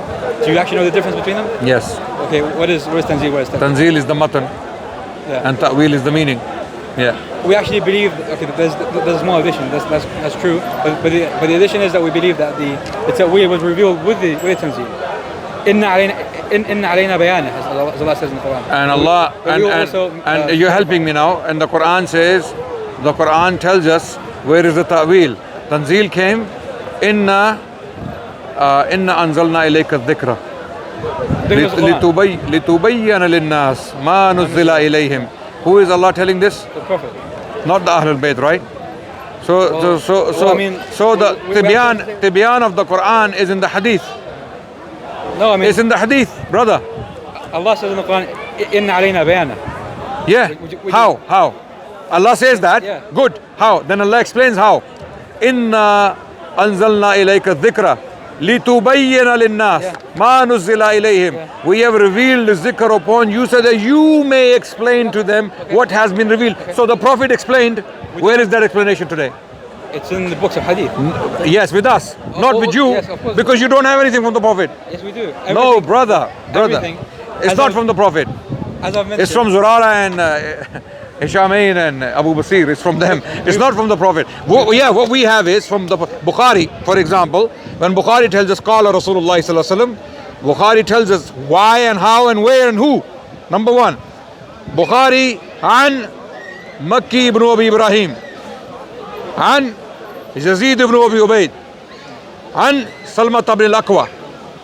Do you actually know the difference between them?
Yes.
Okay, what is tanzil? What is ta'wil?
Tanzil is the matan, and ta'wil is the meaning. Yeah.
We actually believe, there's a small addition. That's true. But the addition is that we believe that the ta'wil was revealed with the tanzil. Inna alayna bayanah, as Allah says in the Quran.
And Allah, and you're helping me now. And the Quran says, the Quran tells us where is the ta'wil. Tanzil came, inna anzalna ilayka dhikra litubayyana linnas ma nuzzila ilayhim. Who is Allah telling this?
The Prophet.
Not the Ahlulbayt, right? So the tibyan of the Quran is in the Hadith.
No, I mean,
it's in the Hadith, brother.
Allah says in the Quran, inna alayna bayana.
Yeah. How? Allah says that.
Yeah.
Good. How? Then Allah explains how. Inna anzalna ilayka dhikra لِتُبَيِّنَ لِلنَّاسِ مَا نُزِّلَ إِلَيْهِمْ. We have revealed the zikr upon you so that you may explain to them what has been revealed. So the Prophet explained. Where is that explanation today?
It's in the books of Hadith.
Yes, with us, not with you,
yes, of course.
because you don't have anything from the Prophet.
Yes, we do.
No, brother.
Everything.
It's not from the Prophet.
As I've mentioned.
It's from Zurara and Hishamain and Abu Basir. It's from them. It's not from the Prophet. What we have is from the Bukhari, for example. When Bukhari tells us, Qala Rasulullah sallallahu alaihi wasallam, Bukhari tells us why and how and where and who. Number one, Bukhari an Makki ibn Abi Ibrahim, an Yazid ibn Abi Ubayd, an Salmat ibn al-Aqwa.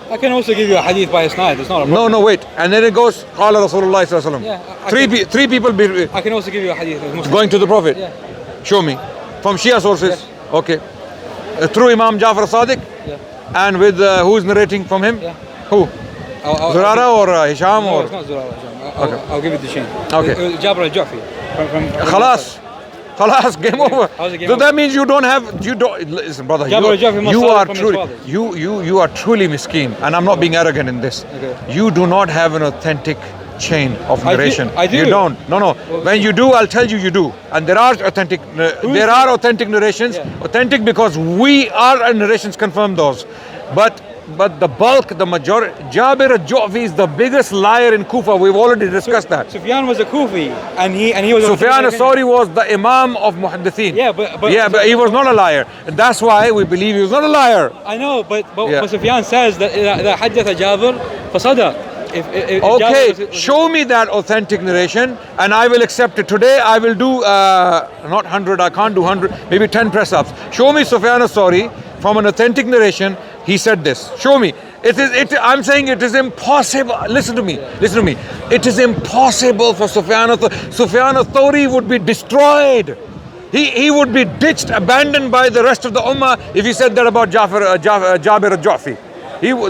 I can also give you a hadith by isnad. It's not a problem.
No, wait. And then it goes, Qala Rasulullah sallallahu alaihi wasallam.
Yeah,
Three people
I can also give you a hadith.
going to the Prophet.
Yeah.
Show me. From Shia sources.
Yes.
Okay. Through Imam Jafar Sadiq.
Yeah.
And with who's narrating from him?
Yeah.
Who? Zurara or Hisham?
No,
or?
it's not Zurara.
Okay.
I'll give you the chain.
Okay.
Jabr al-Ju'fi.
Khalas. Khalas, game over.
How's it game
So
over?
that means you don't, listen brother,
Jabr al-Ju'fi must
you
start
are
from his
truly,
fathers.
you are truly miskeen, and I'm not being arrogant in this.
Okay.
You do not have an authentic chain of narration.
I do.
You don't. No. When you do, I'll tell you you do. And there are authentic narrations.
Yeah.
Authentic because our narrations confirm those. But the bulk, the majority, Jabir al-Ju'fi is the biggest liar in Kufa. We've already discussed that.
Sufyan was a Kufi, and he was.
Sufyan al-Thawri was the Imam of Muhaddithin.
Yeah, but
he was not a liar. And that's why we believe he was not a liar.
I know, but
Yeah.
Sufyan says that حدث جابر فصدق. If
Okay,
Jabir was
show me that authentic narration and I will accept it. Today I will do, not 100, I can't do 100, maybe 10 press-ups. Show me Sufyan al-Thawri from an authentic narration. He said this. Show me. I'm saying it is impossible. Listen to me. It is impossible for Sufyan al-Thawri would be destroyed. He would be ditched, abandoned by the rest of the ummah if he said that about Jabir al-Ju'fi.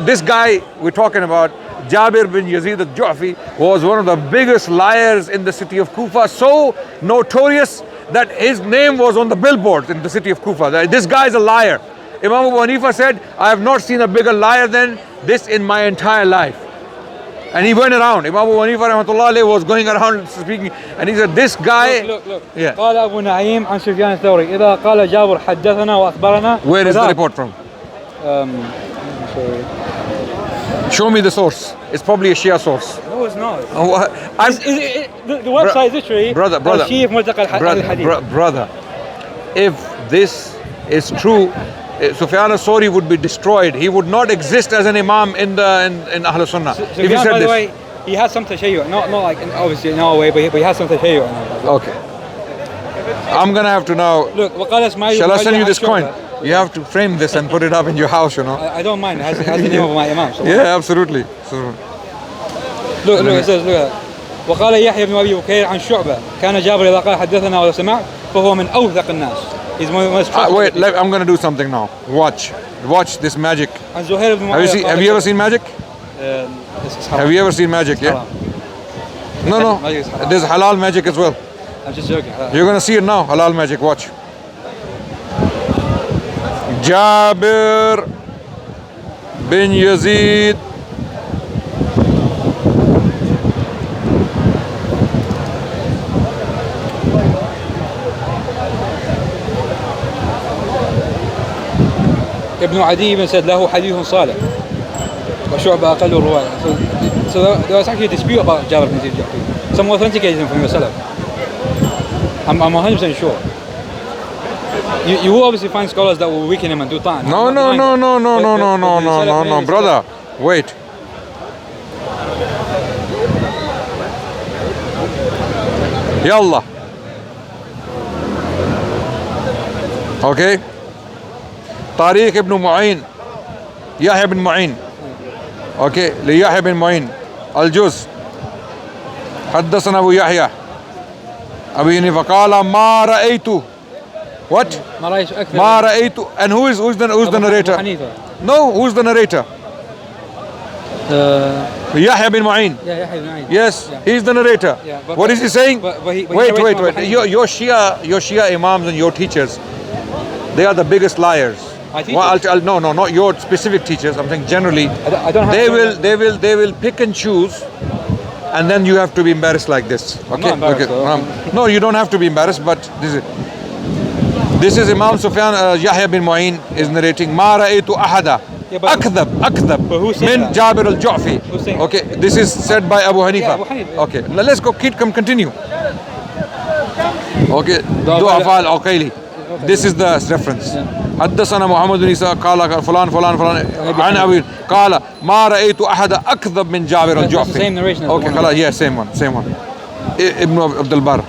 This guy we're talking about, Jabir bin Yazid al-Ju'fi, was one of the biggest liars in the city of Kufa, so notorious that his name was on the billboards in the city of Kufa. This guy is a liar. Imam Abu Hanifa said, I have not seen a bigger liar than this in my entire life. And he went around. Imam Abu Hanifa rahmatullah alayhi was going around speaking, and he said, this guy...
Look.
Yeah.
قال أبو نعيم عن سفيان الثوري إذا قال جابر حدثنا وأخبرنا.
Where is the report from?
Sorry.
Show me the source. It's probably a Shia source.
No, it's not. The website is literally
brother,
Archive Multaqa al-Hadith.
brother, if this is true, Sufyan al-Thawri would be destroyed. He would not exist as an imam in Ahlul Sunnah. If he
Sufyan,
said
by the
this.
way, he has some tashayyu', not like obviously in our way, but he has some tashayyu'.
Okay. I'm gonna have to now.
Look, وقال إسماعيل
Shall I send you this
عن
coin?
شعبة.
You have to frame this and put it up in your house, you know.
I don't mind. It has the name of my imam. So
Yeah, absolutely. So,
look, it says, look. وقال يحيى بن أبي بكير عن شعبة كان جابر إذا قال حدثنا ولا سمع فهو من أوثق الناس. He's most
wait, I'm gonna do something now. Watch this magic.
عن زهير بن معاوية.
Have you ever seen magic?
This is
Have you ever seen magic? Yeah. No.
Magic is halal.
There's halal magic as well.
I'm just joking.
You're gonna see it now. Halal magic. Watch. Jabir bin Yazid
ابن عدي بن said له حديث صالح وشعبة أقل الرواية. So there was actually a dispute about Jabir bin Yazid. Some authenticated him from yourself. I'm 100% sure. You will obviously find scholars that will weaken him and do ta'an.
No, brother. Wait. Yallah. Okay. Tariq ibn Mu'in. Yahya ibn Mu'in. Okay. Yahya ibn Mu'in. Al-Juz. حدثنا أبو يحيى أبي هنيفة قال ما رأيت. What? ما رأيت. And who's the narrator? No, who's the narrator? Yahya bin Mu'in. Yes, he's the narrator. What is he saying? Wait. Your Shia Imams and your teachers, they are the biggest liars.
My teachers?
Well, no, not your specific teachers. I'm saying generally.
I don't have
They will pick and choose, and then you have to be embarrassed like this. Okay.
I'm not embarrassed,
Okay. No, you don't have to be embarrassed, but this is Imam Sufyan Yahya bin Mu'in is narrating. Ma ra'aytu ahada.
Yeah, but who said
Min
that?
Jabir al-Ju'fi.
Who's saying
Okay, this is said by Abu Hanifa.
Yeah, Abu Hanifa, yeah.
Okay, let's go. Continue. Okay, Du'afa al-Uqayli. This is the reference. حدثنا محمد بن عيسى قال فلان عن أبي قال ما رأيت أحد أكذب من جابر
That's the
الجعفي.
same narration as
Okay,
the one.
yeah, same one. ابن عبد البر.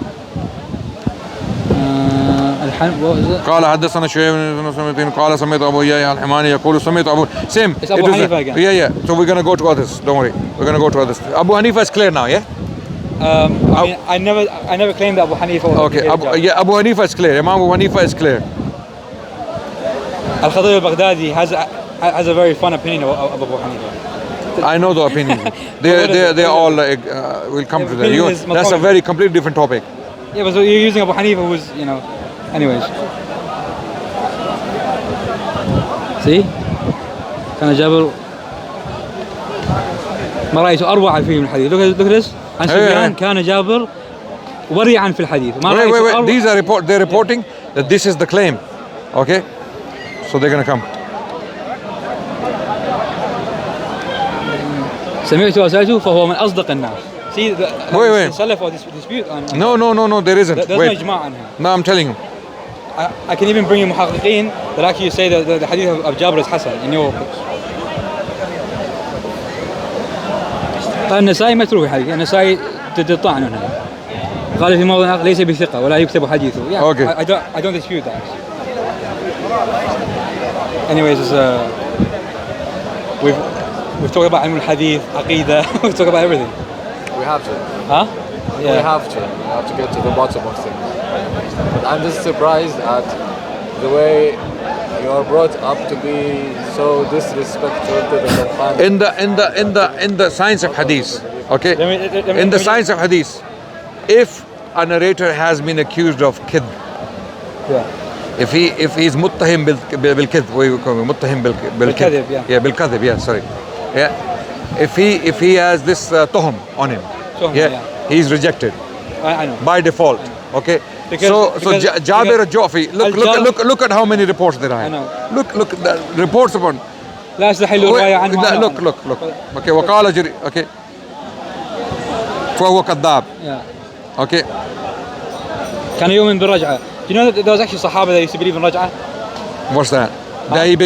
قال حدثنا شعيب بن سميت قال سمعت أبو يحيى الحماني يقول سمعت أبو same.
It's Abu Hanifa again.
Yeah. So we're gonna go to others. Don't worry. We're gonna go to others. Abu Hanifa is clear now, yeah.
I never claimed that Abu Hanifa.
Okay. Abu Hanifa is clear. Imam Abu Hanifa is clear.
Al-Khatib al-Baghdadi has a very fun opinion of Abu Hanifa.
I know the opinion. They all will come to that. That's a very completely different topic.
Yeah, but so you're using Abu Hanifa, who's anyways. See, كان جابر ما رأيت أروع فيه من الحديث. Look at this. عن سفيان كان جابر ورعا في الحديث.
Wait. These are they're reporting that this is the claim. Okay, so they're gonna come.
سمعت وسألته فهو من أصدق الناس. See,
wait.
Salaf or dispute on.
No, there isn't.
There's
Wait.
no ijma' عنها.
No, I'm telling you.
I can even bring you muhaqqiqeen that actually say that the hadith of Jabir is Hasan in your books. النسائي متروك الحديث. النسائي ضد الطعن هنا. قال في موضع ليس بثقة ولا يكتب حديثه. Yeah,
okay.
I don't dispute that. Anyways, we've talked about ilm al-hadith, aqidah, we've talked about everything.
We have to.
Huh? Yeah.
We have to get to the bottom of things. But I'm just surprised at the way you are brought up to be so disrespectful to the companions.
In the science of hadith, okay?
In
the science of hadith, if a narrator has been accused of kidb, if he's muttahim bil kidb, what do you call it? Muttahim bil kidb, yeah, bil kadhib, yeah, sorry, yeah. If he has this tuhum on him, he's rejected.
I know.
By default, okay. Because Jabir al-Ju'fi, look at how many reports there are.
I know.
Look at the reports upon.
لا يستحل الرواية عنه.
Look. Okay, وقال جري. Okay. فهو كذاب.
Yeah.
Okay.
كان يؤمن بالرجعة. Do you know that there was actually Sahaba that used to believe in raj'ah?
What's that? He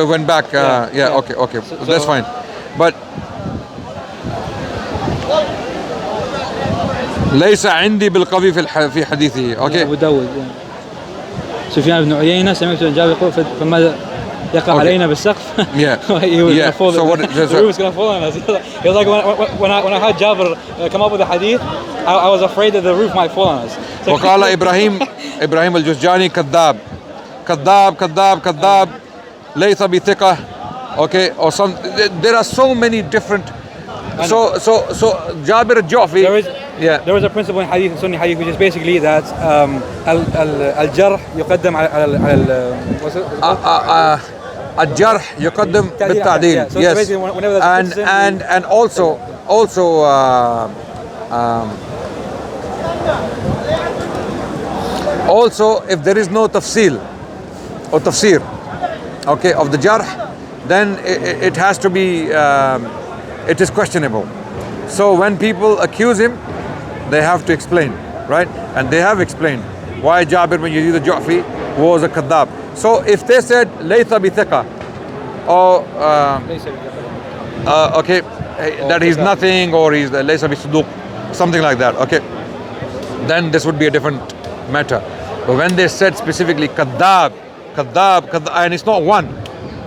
went back. Okay. So that's fine. But ليس عندي بالقوي في حديثه. Okay.
أبو داود. سفيان بن عيينة سمعت جابر يقول فماذا يقع علينا بالسقف.
Yeah.
He was gonna fall.
So what?
The roof was gonna fall on us. He was like when I heard Jabir come up with the hadith, I was afraid that the roof might fall on us.
وقال إبراهيم الجزجاني كذاب ليس بثقة. Okay, or some. There are so many different. So Jabir al-Ju'fi.
There is a principle in hadith, in Sunni hadith, which is basically that al-jarh يقدم على
الجرح يقدم بالتعديل.
So
Yes.
basically whenever there's
And also if there is no tafsil or tafsir, okay, of the jarh, then it has to be it is questionable. So when people accuse him, they have to explain, right? And they have explained why Jabir bin Yazid al-Ju'fi was a kadhab. So if they said laysa bi thiqa, or okay, that he's nothing, or he's laysa bi suduq, something like that, okay, then this would be a different matter. But when they said specifically kadhab, and it's not one,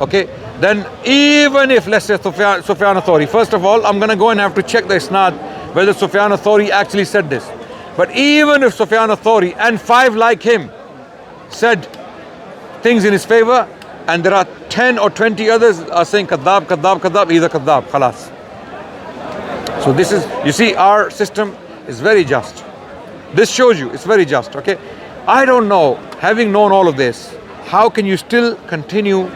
okay, then even if, let's say, Sufyan al-Thawri, first of all, I'm going to go and have to check the isnad whether Sufyan al-Thawri actually said this. But even if Sufyan al-Thawri and 5 like him said things in his favor, and there are 10 or 20 others are saying kadhab, he's a kadhab, khalas. So this is, you see, our system is very just. This shows you it's very just, okay? I don't know, having known all of this, how can you still continue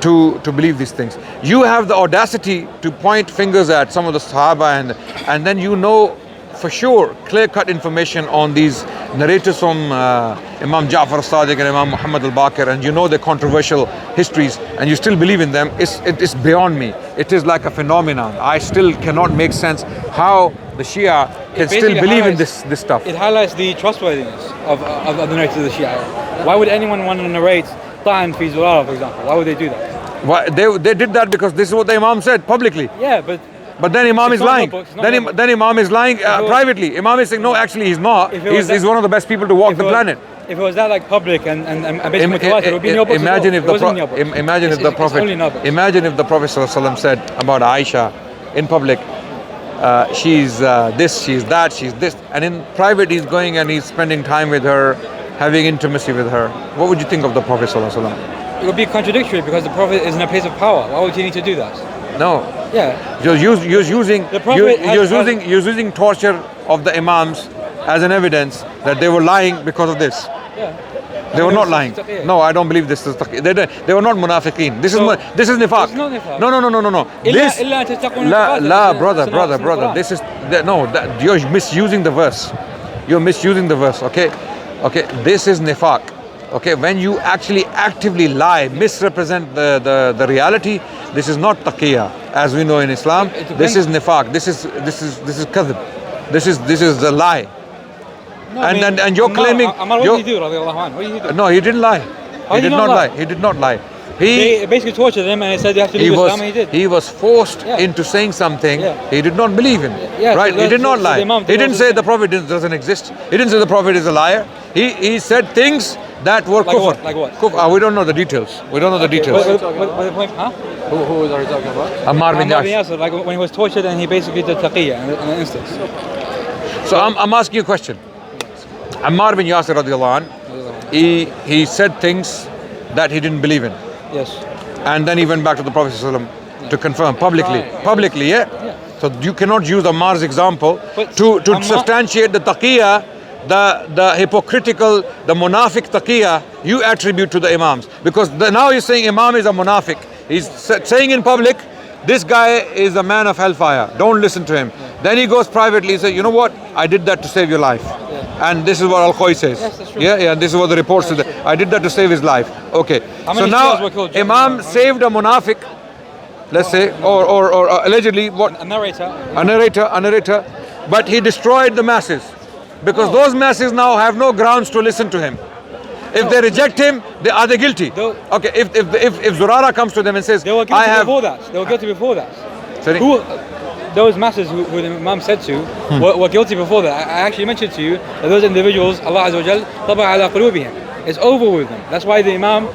to believe these things? You have the audacity to point fingers at some of the Sahaba and then you know for sure clear-cut information on these narrators from Imam Ja'far al-Sadiq and Imam Muhammad al-Baqir, and you know their controversial histories and you still believe in them. It is beyond me. It is like a phenomenon. I still cannot make sense how the Shia can still believe in this stuff.
It highlights the trustworthiness of the narrators of the Shia. Why would anyone want to narrate Ta'an fi Zurara, for example? Why would they do that?
Why, they did that because this is what the Imam said publicly.
Yeah,
but then Imam is lying. Then Imam is lying privately. Imam is saying, no, actually he's not. He's one of the best people to walk the planet.
If it was that like public and basically it would be in your books.
Imagine if the Prophet ﷺ said about Aisha in public, she's this, she's that, she's this, and in private he's going and he's spending time with her, having intimacy with her. What would you think of the Prophet ﷺ?
It would be contradictory because the Prophet is in a place of power. Why would he need to do that?
No.
Yeah.
You're using torture of the Imams as an evidence that they were lying because of this.
Yeah.
They were not lying. No, I don't believe this is taqiyya. They were not munafiqeen. This is nifaq.
It's not nifaq.
No. This brother. This is you're misusing the verse. You're misusing the verse. Okay. This is nifaq. Okay, when you actually actively lie, misrepresent the reality, this is not taqiyya, as we know in Islam. This is nifaq. This is kadhib. This is a lie.
No,
and you're claiming.
What did he do? What did he do?
No, he didn't lie. He did not lie. He did not lie.
They basically tortured him and he said you have to leave Islam, and he did.
He was forced into saying something he did not believe in. Right? He did not lie. He didn't say the Prophet doesn't exist. He didn't say the Prophet is a liar. He said things that were kufr.
Like what?
Kufr. We don't know the details.
Who are you talking about?
Ammar bin Yasir.
Like when he was tortured and he basically did taqiyya in an instance.
So I'm asking you a question. Ammar bin Yasir radiallahu anh, he said things that he didn't believe in.
Yes.
And then he went back to the Prophet ﷺ to confirm publicly. Publicly, yeah? So you cannot use Ammar's example to substantiate the taqiyya, the hypocritical, the munafiq taqiyya you attribute to the Imams. Because now you're saying Imam is a munafiq. He's saying in public, this guy is a man of hellfire. Don't listen to him. Then he goes privately and says, you know what? I did that to save your life. And this is what Al-Khoy says.
Yes, that's true.
Yeah, this is what the report says. I did that to save his life. Okay. So now Imam saved a munafiq, let's say, or allegedly what?
A narrator.
But he destroyed the masses. Because those masses now have no grounds to listen to him. If they reject him, are they guilty? Okay, if Zurara comes to them and says,
they were guilty before that. They were guilty before that.
Sorry?
Those masses who the Imam said to were guilty before that. I actually mentioned to you that those individuals, Allah Azza wa Jal, طبع على قلوبهم. It's over with them. That's why the Imam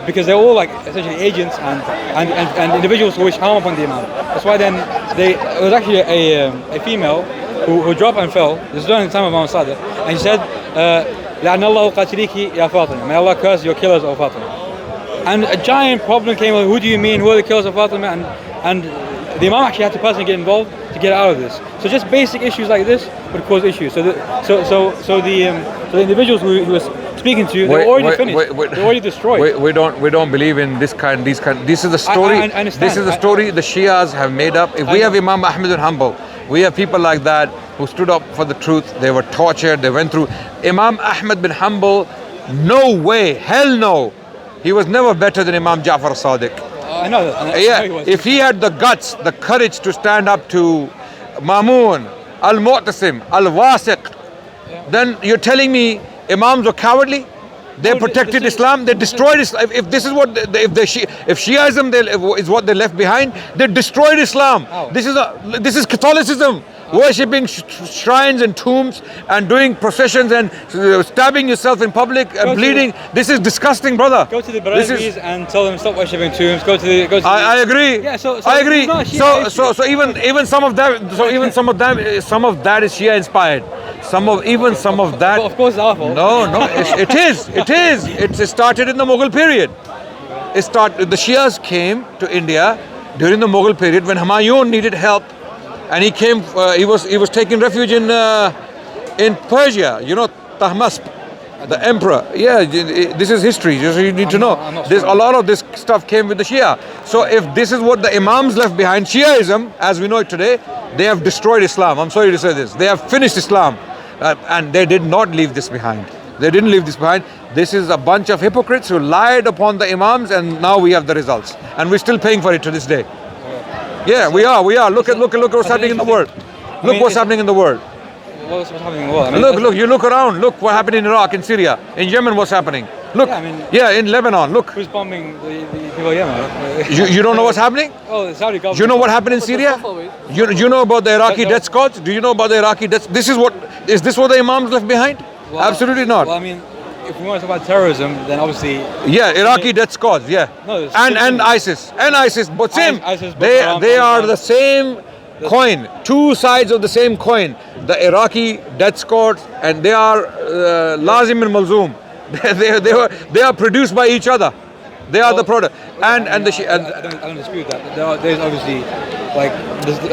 because they're all like essentially agents and individuals who wish harm upon the Imam. That's why then it was actually a female who dropped and fell. This was during the time of Imam Sadiq, and she said, لعن الله قاتليك يا فاطمة. May Allah curse your killers, O Fatima. And a giant problem came up. Who do you mean? Who are the killers of Fatima? And the Imam actually had to personally get involved to get out of this. So just basic issues like this would cause issues. So the individuals who he was speaking to, they're already finished. They're already destroyed.
We don't believe in this kind. This is the story. This is the story the Shias have made up. If we have Imam Ahmad bin Hanbal, we have people like that who stood up for the truth. They were tortured. They went through. Imam Ahmad bin Hanbal, no way, hell no. He was never better than Imam Ja'far al-Sadiq.
I know that.
Yeah, if he had the guts, the courage to stand up to Mamun, Al-Mu'tasim, Al-Wasiq, then you're telling me Imams were cowardly? They protected Islam. They destroyed Islam. If this is what if Shiaism is what they left behind, they destroyed Islam. This is Catholicism. Worshipping shrines and tombs and doing processions and stabbing yourself in public and bleeding. This is disgusting, brother.
Go to the Barelvis and tell them stop worshipping tombs.
I agree.
Yeah, so
I agree. So even some of that. So even some of that is Shia inspired. Some of that.
Well, of course, it's our fault.
No. It is. It started in the Mughal period. The Shias came to India during the Mughal period when Humayun needed help. And he came. He was taking refuge in Persia. You know, Tahmasp. The emperor. Yeah, this is history. You need to know. There's a lot of this stuff came with the Shia. So if this is what the Imams left behind, Shiaism, as we know it today, they have destroyed Islam. I'm sorry to say this. They have finished Islam. And they did not leave this behind. They didn't leave this behind. This is a bunch of hypocrites who lied upon the Imams, and now we have the results. And we're still paying for it to this day. Yeah, we are. Look at what's happening in the world. Look what's happening in the world.
What's happening in the world?
Look, you look around. Look what happened in Iraq, in Syria, in Yemen, what's happening. Look, in Lebanon, look.
Who's bombing the people of Yemen?
You don't know what's happening?
Oh, the Saudi government.
You know what happened in Syria? You know about the Iraqi death squads? Do you know about the Iraqi death? Is this what the Imams left behind?
Well,
absolutely not.
Well, I mean, if we want to talk about terrorism, then obviously...
Yeah, Iraqi death squads, yeah.
No,
and ISIS. And ISIS, but same.
ISIS,
they are the same coin. Two sides of the same coin. The Iraqi death squads, and they are Lazim and Malzoom. They are produced by each other. They are the product. I don't
dispute that. There's obviously, like...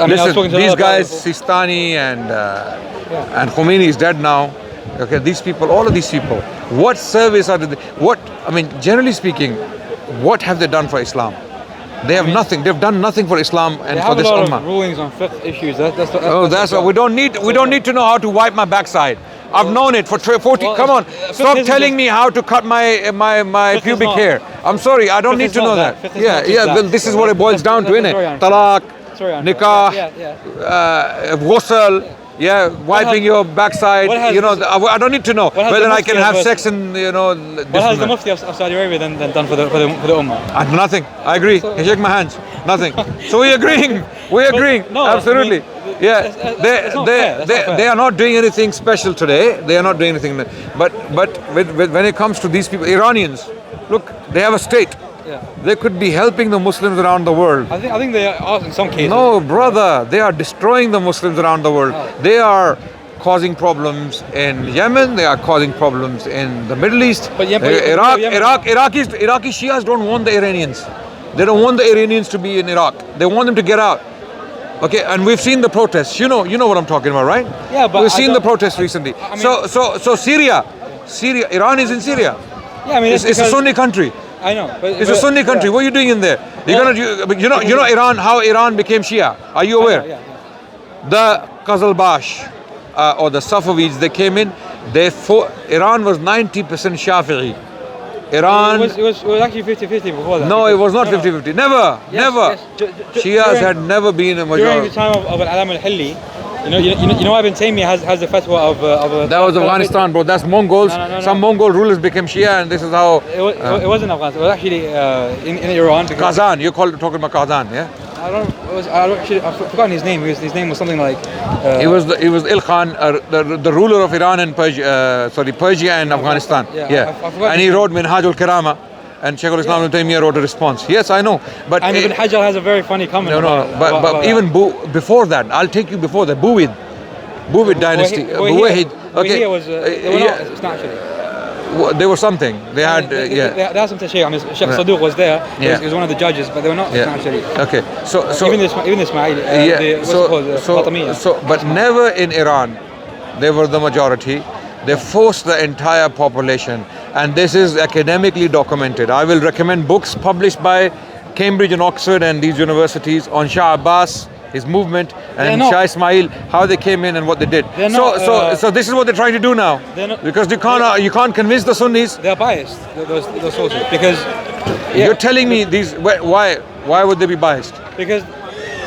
Listen, these guys, Sistani and Khomeini is dead now. Okay, these people, all of these people, what service are they? Generally speaking, what have they done for Islam? They have nothing. They've done nothing for Islam and for this ummah.
They have a lot of rulings on fiqh issues.
That's what we don't need to know how to wipe my backside. I've known it for 40. Come on, stop telling me how to cut my pubic hair. I'm sorry, I don't need to know that. Well, this is what it boils down to, innit? Talaq, nikah, ghusl. Yeah, wiping your backside. I don't need to know whether I can have sex and
What has the Mufti of Saudi Arabia then done for the ummah?
Nothing. I agree. He shake my hands. Nothing. So we're agreeing. No, absolutely. They are not doing anything special today. They are not doing anything. But when it comes to these people, Iranians, look, they have a state.
Yeah.
They could be helping the Muslims around the world.
I think they are in some cases.
No, brother, they are destroying the Muslims around the world. Oh. They are causing problems in Yemen. They are causing problems in the Middle East. Iraqi Shias don't want the Iranians. They don't want the Iranians to be in Iraq. They want them to get out. Okay, and we've seen the protests. You know what I'm talking about, right?
Yeah, but
we've seen the protests recently. So Syria, Iran is in Syria.
Yeah,
it's a Sunni country.
I know.
It's a Sunni country. What are you doing in there? You know Iran, how Iran became Shia. Are you aware? The Qazalbash or the Safavids, they came in. Iran was 90% Shafi'i. Iran.
It was actually 50-50 before that.
No, it was not 50-50. Never. Shias had never been a majority.
During the time of Al-Alam al-Hilli, you know Ibn Taymiyyah has the fatwa of
that was Afghanistan, bro. That's Mongols. No. Some Mongol rulers became Shia, and this is how.
It wasn't Afghanistan. It was actually in Iran.
Kazan. You're talking about Kazan, yeah?
I've forgotten his name. His name was something like.
It was Il-Khan, the ruler of Iran and Persia and Afghanistan. Yeah. And he wrote Minhajul Kirama. And Shaykh al-Islam Ibn Taymiyyah wrote a response. Yes, I know. But
Ibn Hajar has a very funny comment.
But even before that, I'll take you before that. Buwid dynasty.
Buwahid. Okay. It's not actually.
There was something. They had.
They had some Shaykh. Shaykh Saduq was there. He was one of the judges, but they were not. It's not actually.
Okay. So
even Ismail.
But never in Iran, they were the majority. They forced the entire population, and this is academically documented. I will recommend books published by Cambridge and Oxford and these universities on Shah Abbas, his movement, and Shah Ismail, how they came in and what they did. So this is what they're trying to do now. Because you can't convince the Sunnis.
They're biased. Those sources, because
you're telling me these. Why would they be biased?
Because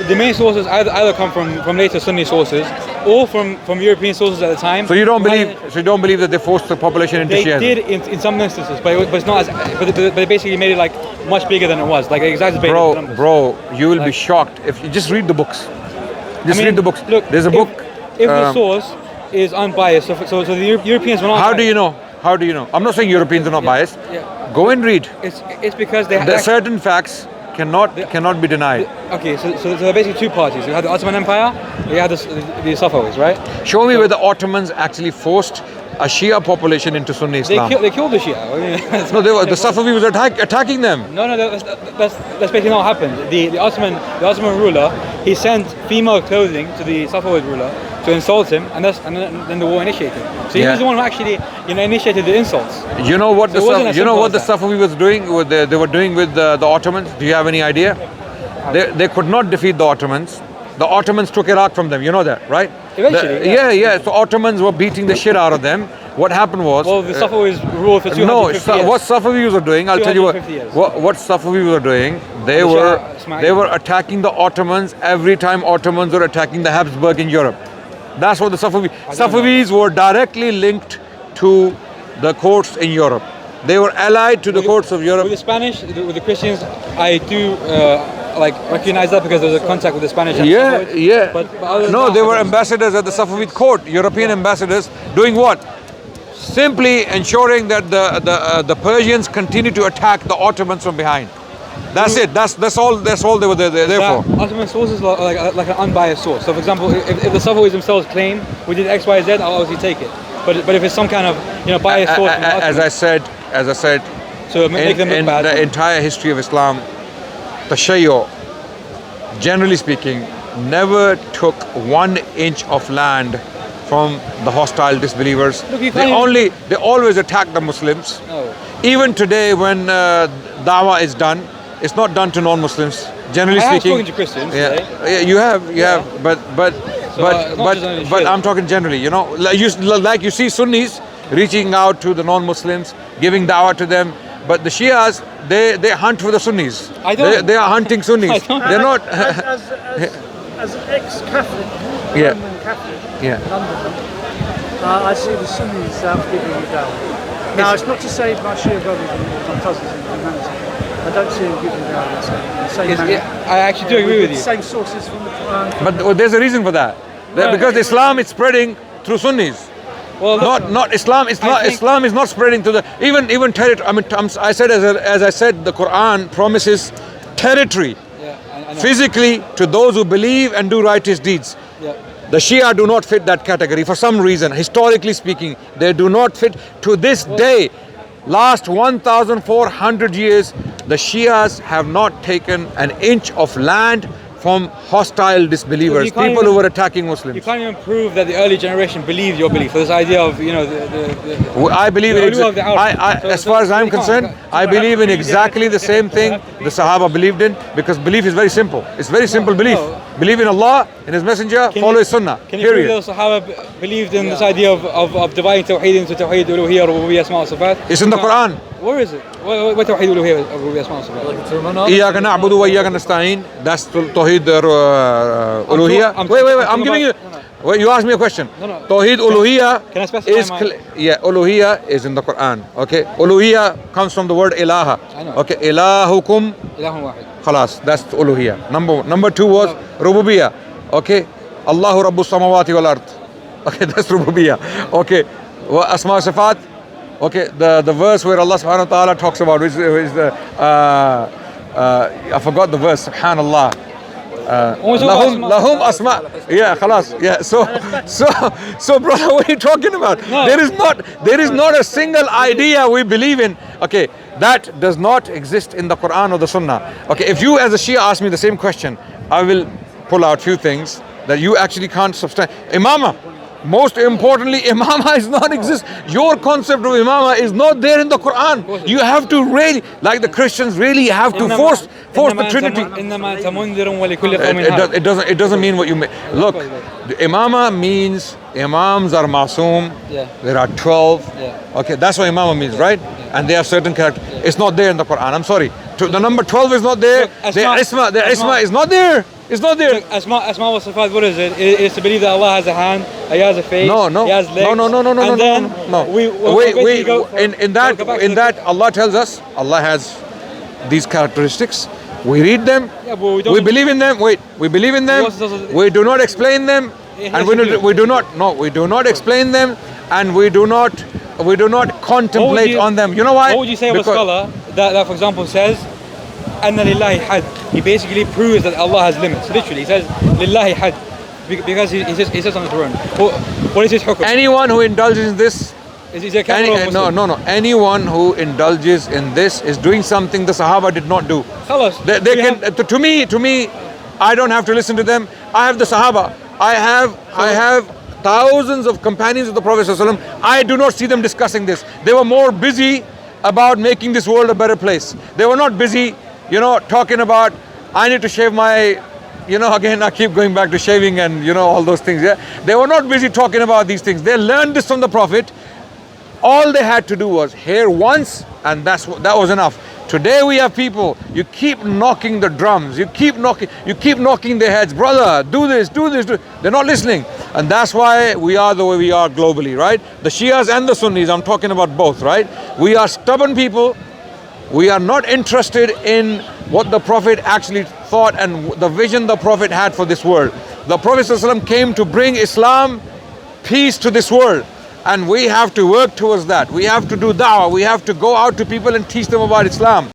the main sources either come from later Sunni sources or from European sources at the time.
So you don't believe that they forced the population into Shiaism?
They did in some instances, but it's not as. But they basically made it like much bigger than it was, like exacerbated the numbers.
Bro, you will be shocked if you just read the books. Read the books.
Look,
there's a book.
If the source is unbiased, so the Europeans were not.
How do you know? I'm not saying Europeans are not biased.
Yeah.
Go and read.
It's because there
are certain facts cannot be denied.
Okay, so there are basically two parties. You had the Ottoman Empire, you had the Safavids, right?
Show me where the Ottomans actually forced a Shia population into Sunni Islam.
They killed the Shia.
No, the Safavid was attacking them.
No, that's basically not what happened. The Ottoman ruler, he sent female clothing to the Safavid ruler, to insult him, and then the war initiated. So he was the one who actually, initiated the insults.
You know what
So it wasn't as
the
simple as that.
Safavi was doing? They were doing with the Ottomans. Do you have any idea? They could not defeat the Ottomans. The Ottomans took Iraq from them. You know that, right?
Eventually,
yeah. So Ottomans were beating the shit out of them. What happened was...
Well, the Safavis ruled for 250 years.
What Safavis were doing, I'll tell you
250 years.
what Safavis were doing. They were attacking the Ottomans every time Ottomans were attacking the Habsburg in Europe. That's what the Safavis were directly linked to the courts in Europe. They were allied to the courts of Europe.
With the Spanish, with the Christians, I do recognize that because there was a contact with the Spanish. And
Yeah.
But other than
No,
that,
they
I
were
don't-
ambassadors at the Safavid court, European ambassadors, doing what? Simply ensuring that the Persians continue to attack the Ottomans from behind. That's it. That's all they were there for.
Ultimate sources like an unbiased source. So, for example, if the Safavis themselves claim we did X, Y, Z, I'll obviously take it. But if it's some kind of biased source, from the
As I said,
so make them look
in
bad.
the entire history of Islam, Tashayyu, generally speaking, never took 1 inch of land from the hostile disbelievers.
Look, you
They
can't
always attack the Muslims.
No.
Even today, when dawah is done, it's not done to non-Muslims. Generally
I have
speaking,
spoken to Christians
yeah,
today.
yeah, you have, but
not just only
but
Shia.
I'm talking generally. Like you see Sunnis reaching out to the non-Muslims, giving dawah to them. But the Shias, they hunt for the Sunnis.
I don't.
They are hunting Sunnis.
I don't.
They're not.
As an ex-Catholic,
Yeah.
Roman Catholic,
Yeah.
London, I see the Sunnis giving you down. Now, it's not to say my Shia brothers and my cousins in humanity. I don't see them giving down the same manner.
I actually do agree with
the
you.
same sources from the Quran.
But there's a reason for that. Because Islam is spreading through Sunnis.
Well,
Not Islam. Islam is not spreading to the even territory. I mean, I said as I said, the Quran promises territory,
I know.
physically, to those who believe and do righteous deeds.
Yeah.
The Shia do not fit that category for some reason. Historically speaking, they do not fit. To this day, last 1,400 years, the Shias have not taken an inch of land from hostile disbelievers,
You can't
people
even-
who were attacking
You
Muslims.
can't even prove that the early generation believed your belief. So this idea of
I believe
the
in
ulama of the house.
as far as I'm
you can't-
concerned, I believe in exactly the same thing the Sahaba believed in, because belief is very simple. It's very simple belief.
no.
Believe in Allah, in His Messenger,
Can
follow
you-
His Sunnah.
Can you prove
Period.
that the Sahaba believed in this idea of dividing Tawheed into Tawheed Uluhiyya, Rububiyyah, Asma' wa Sifat?
It's in the Quran.
Where is it? What Tawheed Uluhiyya, Rububiyyah, Asma' wa Sifat?
Like terminology.
إياك نعبد وإياك نستعين. That's Tawheed Uluhiyya.
I'm
Wait.
talking
I'm giving you.
about- no.
Wait, you asked me a question.
No.
Tawheed Uluhiyya
Can I specify
is
my-
Uluhiyya is in the Quran. Okay, Uluhiyya comes from the word ilaha.
I know.
Okay, ilahukum.
Ilahun wahid.
Khalas, that's Uluhiyya. Number 2 was Rububiyya. Okay, Allahu Rabbu Samawati wal Ard. Okay, that's Rububiyya. Okay, Asma wa Sifat. Okay, the verse where Allah Subhanahu wa Taala talks about is the I forgot the verse. Subhanallah. Lahum asma. Yeah, khalas. Yeah. So, brother, what are you talking about?
No.
There is not a single idea we believe in. Okay, that does not exist in the Quran or the Sunnah. Okay, if you as a Shia ask me the same question, I will pull out few things that you actually can't substantiate. Imama. Most importantly, imama is not exist. Your concept of imama is not there in the Quran. You have to really, like the Christians, really have to force the Trinity. It doesn't mean what you mean. Look, the imama means imams are masoom.
Yeah.
There are 12.
Yeah.
Okay, that's what imama means, right? And they have certain character. It's not there in the Quran. I'm sorry. The number 12 is not there.
Look,
The isma is not there. It's not there.
Asma wa Sifat, what is it? It is to believe that Allah has a hand, He has a face,
No.
He has legs. And then
In that Allah tells us Allah has these characteristics. We read them.
Yeah, but we don't-
We believe in them. We believe in them.
also doesn't-
We do not explain them,
It
and
has
we
to do.
do not explain them, and we do not contemplate on them. You know why?
What would you say of a
Because-
scholar that for example says Anna lillahi had? He basically proves that Allah has limits. Literally, he says lillahi had because he says on the Quran. What is his hukm?
Anyone who indulges in this,
Is he a kafir or Muslim?
no. Anyone who indulges in this is doing something the Sahaba did not do.
Khalas.
They can. To me, I don't have to listen to them. I have the Sahaba. I have thousands of companions of the Prophet ﷺ. I do not see them discussing this. They were more busy about making this world a better place. They were not busy, talking about, I need to shave my, again, I keep going back to shaving and, all those things. Yeah, they were not busy talking about these things. They learned this from the Prophet. All they had to do was hear once, and that was enough. Today we have people, you keep knocking the drums, you keep knocking their heads, brother, do this. They're not listening. And that's why we are the way we are globally, right? The Shias and the Sunnis, I'm talking about both, right? We are stubborn people. We are not interested in what the Prophet actually thought and the vision the Prophet had for this world. The Prophet ﷺ came to bring Islam, peace to this world. And we have to work towards that. We have to do da'wah. We have to go out to people and teach them about Islam.